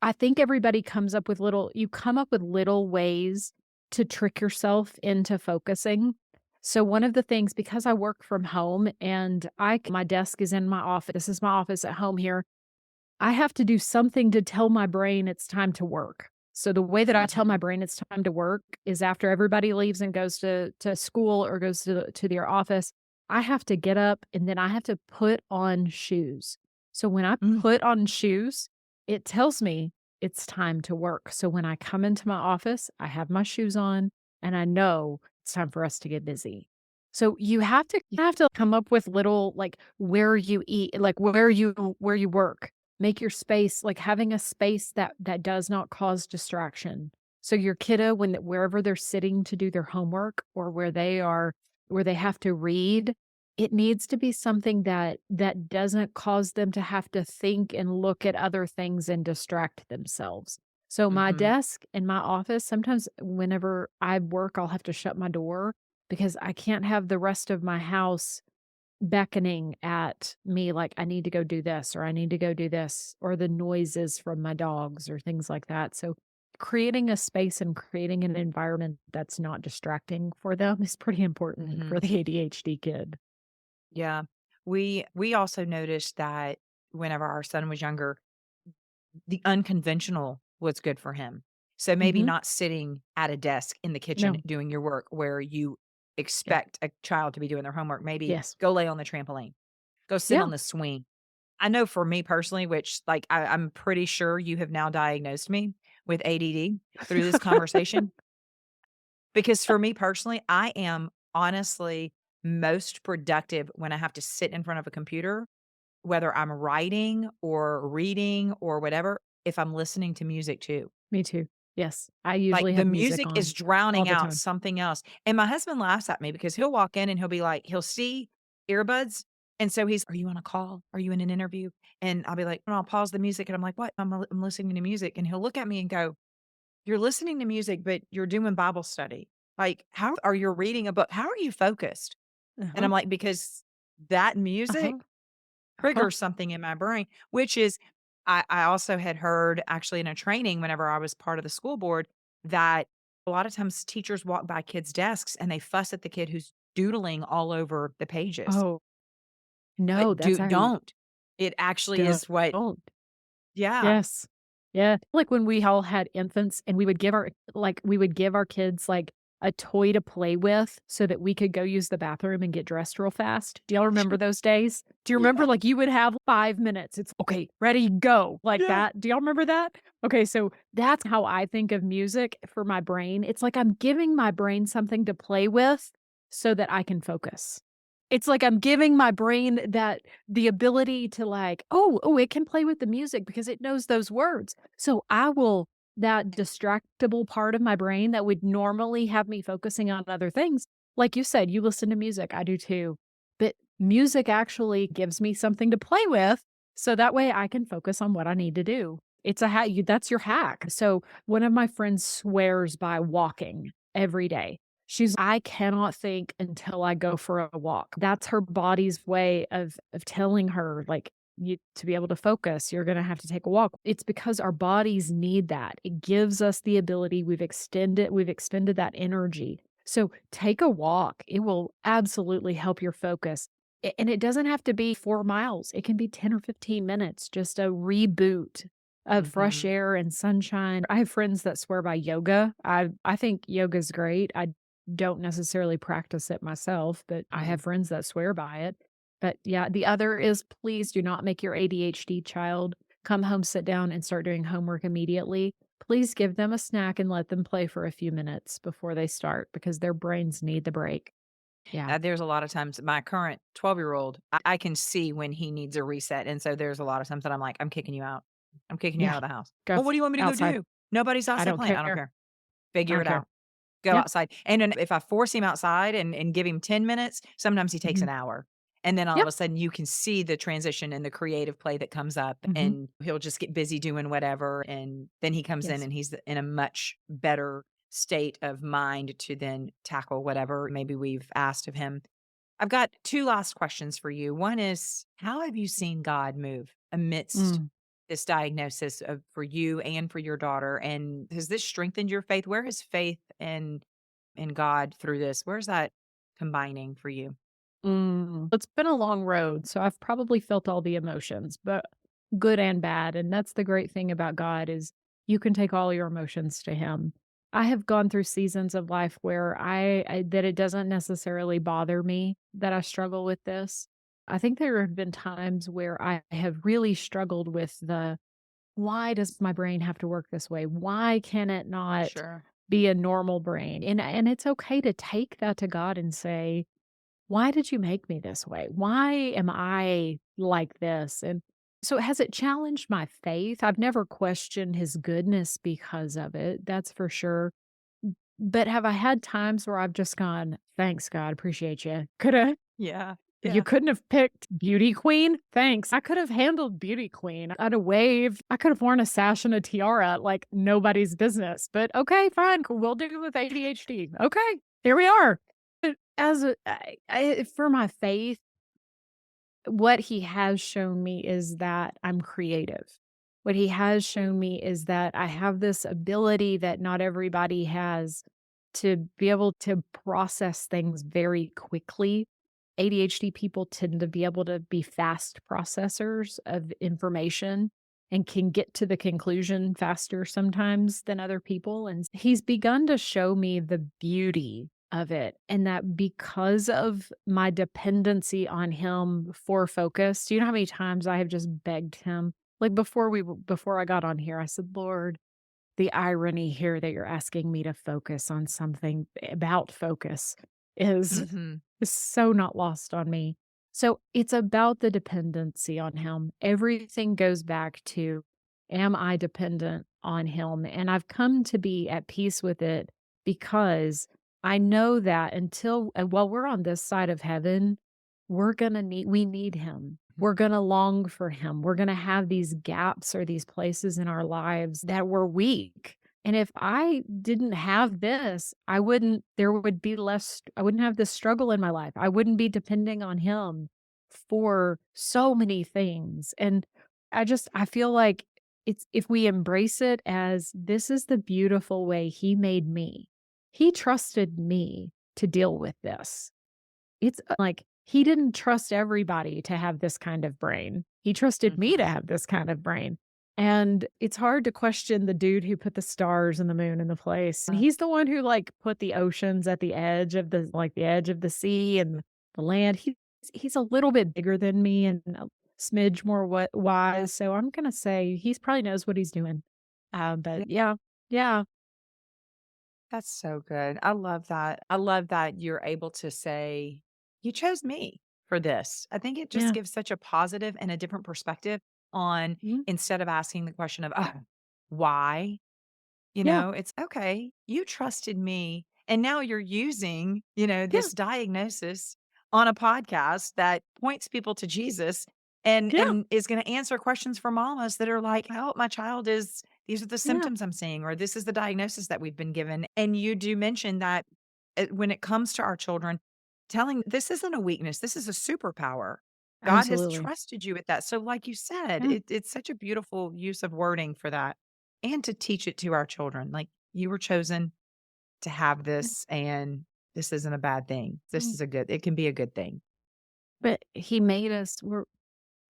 Speaker 2: I think everybody you come up with little ways to trick yourself into focusing. So one of the things, because I work from home and my desk is in my office, this is my office at home here. I have to do something to tell my brain it's time to work. So the way that I tell
Speaker 1: Mhm.
Speaker 2: my brain it's time to work is after everybody leaves and goes to school or goes to their office, I have to get up and then I have to put on shoes. So when I
Speaker 1: Mm.
Speaker 2: put on shoes, it tells me it's time to work. So when I come into my office, I have my shoes on and I know it's time for us to get busy. So you have to come up with little like where you eat, like where you work. Make your space like having a space that does not cause distraction. So your kiddo, wherever they're sitting to do their homework or where they have to read, it needs to be something that doesn't cause them to have to think and look at other things and distract themselves. So my
Speaker 1: Mhm.
Speaker 2: desk in my office, sometimes whenever I work, I'll have to shut my door because I can't have the rest of my house beckoning at me like, "I need to go do this," or "I need to go do this," or the noises from my dogs or things like that. So creating a space and creating an environment that's not distracting for them is pretty important
Speaker 1: Mhm.
Speaker 2: for the ADHD kid.
Speaker 1: Yeah. We also noticed that whenever our son was younger, the unconventional was good for him. So maybe
Speaker 2: Mhm.
Speaker 1: not sitting at a desk in the kitchen
Speaker 2: No.
Speaker 1: doing your work where you
Speaker 2: Yeah.
Speaker 1: expect a child to be doing their homework. Maybe
Speaker 2: Yes.
Speaker 1: go lay on the trampoline, go sit
Speaker 2: Yeah.
Speaker 1: on the swing. I know for me personally, which like I'm pretty sure you have now diagnosed me with ADD through this conversation. Because for me personally, I am honestly most productive when I have to sit in front of a computer, whether I'm writing or reading or whatever, if I'm listening to music too.
Speaker 2: Me too. Yes. I
Speaker 1: Like,
Speaker 2: usually
Speaker 1: the
Speaker 2: have music
Speaker 1: music is
Speaker 2: on all
Speaker 1: drowning
Speaker 2: the
Speaker 1: out
Speaker 2: time.
Speaker 1: something else, and my husband laughs at me because he'll walk in and he'll be like he'll see earbuds, and so he's, "Are you on a call? Are you in an interview?" And I'll be like, "No, I'll pause the music," and I'm like, "What?" I'm listening to music," and he'll look at me and go, "You're listening to music, but you're doing Bible study. Like, how are you reading a book? How are you focused?" And
Speaker 2: Uh-huh.
Speaker 1: I'm like, "Because that music
Speaker 2: Uh-huh. Uh-huh.
Speaker 1: triggers something in my brain," which is I also had heard actually in a training whenever I was part of the school board that a lot of times teachers walk by kids' desks and they fuss at the kid who's doodling all over the pages.
Speaker 2: Oh, no,
Speaker 1: But
Speaker 2: that's how you
Speaker 1: don't. It actually is what
Speaker 2: don't.
Speaker 1: yeah.
Speaker 2: Yes. Yeah. Like when we all had infants and we would give our kids like a toy to play with so that we could go use the bathroom and get dressed real fast. Do y'all remember those days? Do you remember
Speaker 1: Yeah.
Speaker 2: like you would have 5 minutes? It's okay, ready, go. Like
Speaker 1: Yeah.
Speaker 2: that. Do y'all remember that? Okay, so that's how I think of music for my brain. It's like I'm giving my brain something to play with so that I can focus. It's like I'm giving my brain that the ability to like, "Oh, it can play with the music because it knows those words." So I will that distractible part of my brain that would normally have me focusing on other things, like you said, you listen to music, I do too. But music actually gives me something to play with, so that way I can focus on what I need to do. It's a hack that's your hack. So one of my friends swears by walking every day. I cannot think until I go for a walk. That's her body's way of telling her, like, you to be able to focus, you're gonna have to take a walk. It's because our bodies need that. It gives us the ability, we've expended that energy. So take a walk. It will absolutely help your focus. And it doesn't have to be 4 miles. It can be 10 or 15 minutes, just a reboot of fresh
Speaker 1: Mhm.
Speaker 2: air and sunshine. I have friends that swear by yoga. I think yoga's great. I don't necessarily practice it myself, but I
Speaker 1: Mhm.
Speaker 2: have friends that swear by it. But yeah, the other is please do not make your ADHD child come home, sit down, and start doing homework immediately. Please give them a snack and let them play for a few minutes before they start because their brains need the break. Yeah.
Speaker 1: There's a lot of times my current 12-year-old, I can see when he needs a reset, and so there's a lot of times that I'm like, "I'm kicking you out. I'm kicking you
Speaker 2: Yeah.
Speaker 1: out of the house."
Speaker 2: Go
Speaker 1: "Well, what do you want me to go
Speaker 2: outside.
Speaker 1: do?" "Nobody's
Speaker 2: I
Speaker 1: outside
Speaker 2: don't
Speaker 1: playing." "I don't
Speaker 2: care.
Speaker 1: care.
Speaker 2: I
Speaker 1: Figure
Speaker 2: don't
Speaker 1: it
Speaker 2: care.
Speaker 1: out. Go
Speaker 2: Yeah.
Speaker 1: outside." And then if I force him outside and give him 10 minutes, sometimes he takes
Speaker 2: Mhm.
Speaker 1: an hour. And then all
Speaker 2: Yeah.
Speaker 1: of a sudden you can see the transition and the creative play that comes up,
Speaker 2: Mhm.
Speaker 1: and he'll just get busy doing whatever, and then he comes in
Speaker 2: Yes.
Speaker 1: and he's in a much better state of mind to then tackle whatever maybe we've asked of him. I've got 2 last questions for you. One is, how have you seen God move amidst
Speaker 2: Mm.
Speaker 1: this diagnosis of for you and for your daughter? And has this strengthened your faith? Where has faith in God through this, where's that combining for you?
Speaker 2: It's been a long road, so I've probably felt all the emotions, but good and bad, and that's the great thing about God is you can take all your emotions to him. I have gone through seasons of life where I that it doesn't necessarily bother me that I struggle with this. I think there have been times where I have really struggled with the why does my brain have to work this way? Why can it not
Speaker 1: Sure.
Speaker 2: be a normal brain? And it's okay to take that to God and say, why did you make me this way? Why am I like this? And so has it challenged my faith? I've never questioned his goodness because of it. That's for sure. But have I had times where I've just gone, thanks God, appreciate you.
Speaker 1: Yeah.
Speaker 2: You
Speaker 1: Yeah.
Speaker 2: couldn't have picked beauty queen? Thanks. I could have handled beauty queen. I'd have waved. I could have worn a sash and a tiara like nobody's business. But okay, fine. Cool. We'll do it with ADHD. Okay, here we are. But as for my faith, what he has shown me is that I'm creative. what he has shown me is that I have this ability that not everybody has to be able to process things very quickly. ADHD people tend to be able to be fast processors of information and can get to the conclusion faster sometimes than other people. And he's begun to show me the beauty of it. And that because of my dependency on him for focus, do you know how many times I have just begged him? Like before I got on here, I said, Lord, the irony here that you're asking me to focus on something about focus is
Speaker 1: Mhm.
Speaker 2: is so not lost on me. So it's about the dependency on him. Everything goes back to, am I dependent on him? And I've come to be at peace with it because I know that while we're on this side of heaven, we need him. We're going to long for him. We're going to have these gaps or these places in our lives that we're weak. And if I didn't have this, there would be less, I wouldn't have this struggle in my life. I wouldn't be depending on him for so many things. And I feel like if we embrace it as this is the beautiful way he made me, he trusted me to deal with this. It's like he didn't trust everybody to have this kind of brain. He trusted me to
Speaker 1: Mhm.
Speaker 2: have this kind of brain. And it's hard to question the dude who put the stars and the moon into place. And he's the one who like put the oceans at the edge of the edge of the sea and the land. He's a little bit bigger than me and a smidge more wise. So I'm gonna say he's probably knows what he's doing.
Speaker 1: Yeah,
Speaker 2: But yeah, yeah,
Speaker 1: that's so good. I love that. I love that you're able to say, "You chose me for this." I think it just
Speaker 2: yeah,
Speaker 1: gives such a positive and a different perspective on
Speaker 2: mhm,
Speaker 1: instead of asking the question of, "Oh, why?"
Speaker 2: yeah,
Speaker 1: It's, "Okay, you trusted me, and now you're using,
Speaker 2: yeah,
Speaker 1: this diagnosis on a podcast that points people to Jesus
Speaker 2: yeah,
Speaker 1: and is gonna answer questions for mamas that are like, "Oh, my child is these are the
Speaker 2: yeah,
Speaker 1: symptoms I'm seeing," or, "This is the diagnosis that we've been given." And you do mention that when it comes to our children, telling this isn't a weakness, this is a superpower. God has
Speaker 2: absolutely.
Speaker 1: trusted you with that. So like you said,
Speaker 2: Yeah.
Speaker 1: it's such a beautiful use of wording for that and to teach it to our children. Like, you were chosen to have this, and this isn't a bad thing. This
Speaker 2: Mm.
Speaker 1: is it can be a good thing.
Speaker 2: But he made us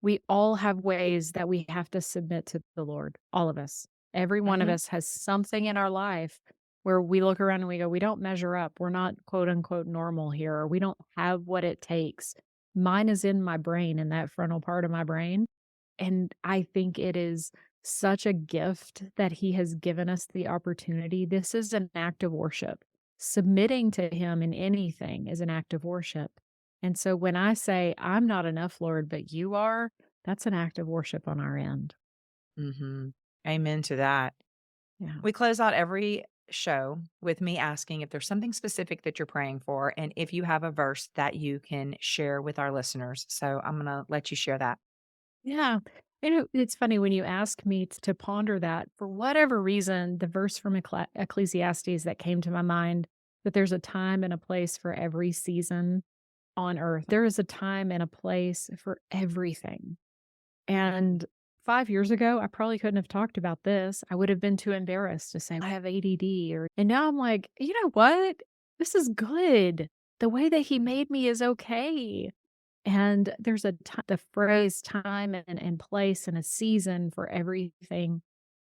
Speaker 2: we all have ways that we have to submit to the Lord, all of us. Every one of
Speaker 1: Mhm.
Speaker 2: us has something in our life where we look around and we go, "We don't measure up. We're not quote unquote normal here, or we don't have what it takes." Mine is in my brain, in that frontal part of my brain. And I think it is such a gift that he has given us the opportunity. This is an act of worship. Submitting to him in anything is an act of worship. And so when I say, I'm not enough, Lord, but you are, that's an act of worship on our end.
Speaker 1: Mhm. Amen to that.
Speaker 2: Yeah.
Speaker 1: We close out every show with me asking if there's something specific that you're praying for and if you have a verse that you can share with our listeners. So I'm going to let you share that.
Speaker 2: Yeah. It's funny when you ask me to ponder that, for whatever reason, the verse from Ecclesiastes that came to my mind that there's a time and a place for every season on earth. There is a time and a place for everything. And 5 years ago, I probably couldn't have talked about this. I would have been too embarrassed to say, I have ADD and now I'm like, you know what? This is good. The way that he made me is okay. And there's the phrase time and place and a season for everything.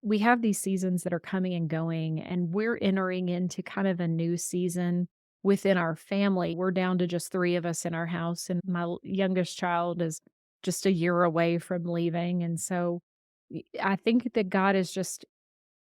Speaker 2: We have these seasons that are coming and going, and we're entering into kind of a new season within our family. We're down to just 3 of us in our house, and my youngest child is just a year away from leaving. And so I think that God is just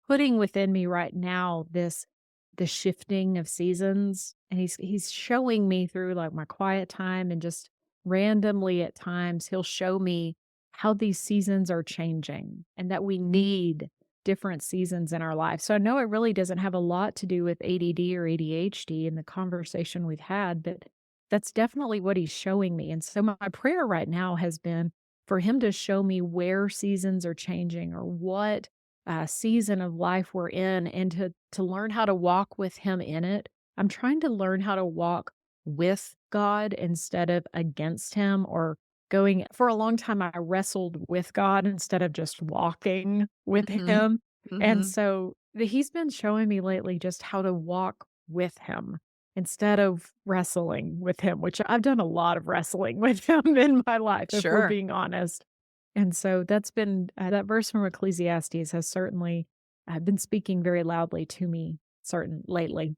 Speaker 2: putting within me right now the shifting of seasons, and he's showing me through like my quiet time and just randomly at times he'll show me how these seasons are changing and that we need different seasons in our life. So I know it really doesn't have a lot to do with ADD or ADHD in the conversation we've had, but that's definitely what he's showing me. And so my prayer right now has been for him to show me where seasons are changing or what season of life we're in, and to learn how to walk with him in it. I'm trying to learn how to walk with God instead of against him or going for a long time, I wrestled with God instead of just walking with
Speaker 1: Mhm.
Speaker 2: him. And
Speaker 1: Mhm.
Speaker 2: so he's been showing me lately just how to walk with him instead of wrestling with him, which I've done a lot of wrestling with him in my life, if we're
Speaker 1: Sure.
Speaker 2: being honest. And so that's been that verse from Ecclesiastes has certainly been speaking very loudly to me certain lately.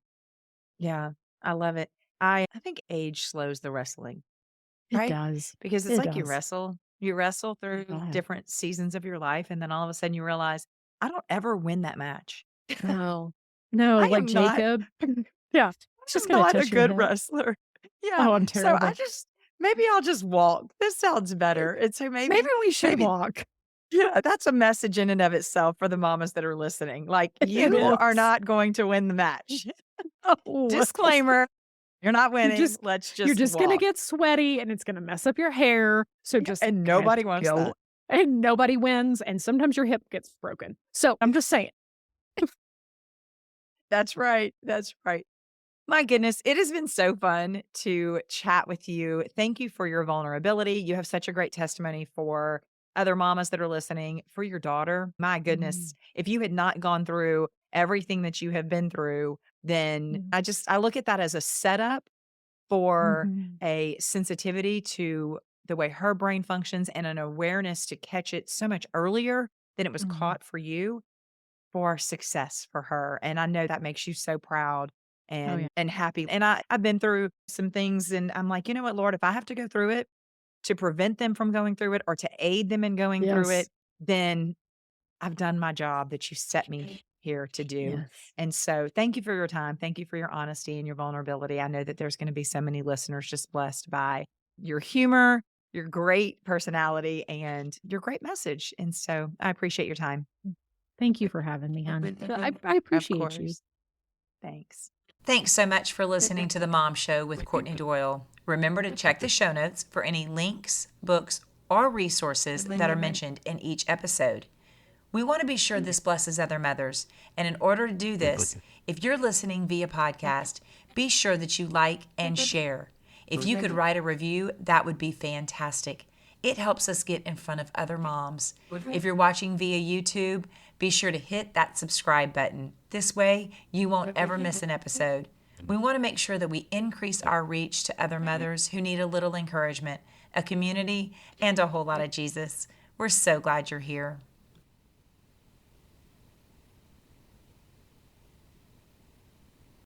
Speaker 1: Yeah, I love it. I think age slows the wrestling,
Speaker 2: It
Speaker 1: right?
Speaker 2: does.
Speaker 1: Because it's
Speaker 2: It
Speaker 1: like
Speaker 2: does.
Speaker 1: you wrestle through
Speaker 2: Yeah.
Speaker 1: different seasons of your life, and then all of a sudden you realize, I don't ever win that match.
Speaker 2: No. No,
Speaker 1: I
Speaker 2: like
Speaker 1: am not
Speaker 2: Jacob. Yeah. It's
Speaker 1: I
Speaker 2: just
Speaker 1: am
Speaker 2: gonna
Speaker 1: not a
Speaker 2: touch your
Speaker 1: good
Speaker 2: hip.
Speaker 1: wrestler. Yeah,
Speaker 2: Oh, I'm
Speaker 1: so
Speaker 2: terrible.
Speaker 1: maybe I'll just walk. This sounds better. And so
Speaker 2: Maybe we should
Speaker 1: maybe
Speaker 2: walk.
Speaker 1: yeah, that's a message in and of itself for the mamas that are listening. Like,
Speaker 2: It
Speaker 1: you are
Speaker 2: is.
Speaker 1: not going to win the match.
Speaker 2: Oh.
Speaker 1: Disclaimer, you're not
Speaker 2: You're
Speaker 1: winning.
Speaker 2: just
Speaker 1: Let's
Speaker 2: you're
Speaker 1: just
Speaker 2: just gonna
Speaker 1: walk.
Speaker 2: get sweaty and it's gonna mess up your hair, so
Speaker 1: Yeah,
Speaker 2: just
Speaker 1: and
Speaker 2: let's
Speaker 1: nobody wants
Speaker 2: go.
Speaker 1: that.
Speaker 2: And nobody wins, and sometimes your hip gets broken. So, I'm just saying.
Speaker 1: That's right. That's right. My goodness, it has been so fun to chat with you. Thank you for your vulnerability. You have such a great testimony for other mamas that are listening, for your daughter. My
Speaker 2: Mhm.
Speaker 1: goodness, if you had not gone through everything that you have been through, then
Speaker 2: Mhm.
Speaker 1: I look at that as a setup for
Speaker 2: Mhm.
Speaker 1: a sensitivity to the way her brain functions and an awareness to catch it so much earlier than it was
Speaker 2: Mhm.
Speaker 1: caught for you for success for her, and I know that makes you so proud
Speaker 2: Oh, yeah.
Speaker 1: and happy, and I've been through some things, and I'm like, "You know what, Lord? If I have to go through it to prevent them from going through it or to aid them in going through
Speaker 2: Yes.
Speaker 1: it, then I've done my job that you set me here to do."
Speaker 2: Yes.
Speaker 1: And so, thank you for your time. Thank you for your honesty and your vulnerability. I know that there's gonna be so many listeners just blessed by your humor, your great personality, and your great message, and so I appreciate your time.
Speaker 2: Thank you for having me, hon. I
Speaker 1: Of
Speaker 2: appreciate you.
Speaker 1: course. Thanks. Thanks so much for listening to The Mom Show with Courtney Doyle. Remember to check the show notes for any links, books, or resources that are mentioned in each episode. We want to be sure this blesses other mothers, and in order to do this, if you're listening via podcast, be sure that you like and share. If you could write a review, that would be fantastic. It helps us get in front of other moms. If you're watching via YouTube, be sure to hit that subscribe button. This way, you won't ever miss an episode. We want to make sure that we increase our reach to other mothers who need a little encouragement, a community, and a whole lot of Jesus. We're so glad you're here.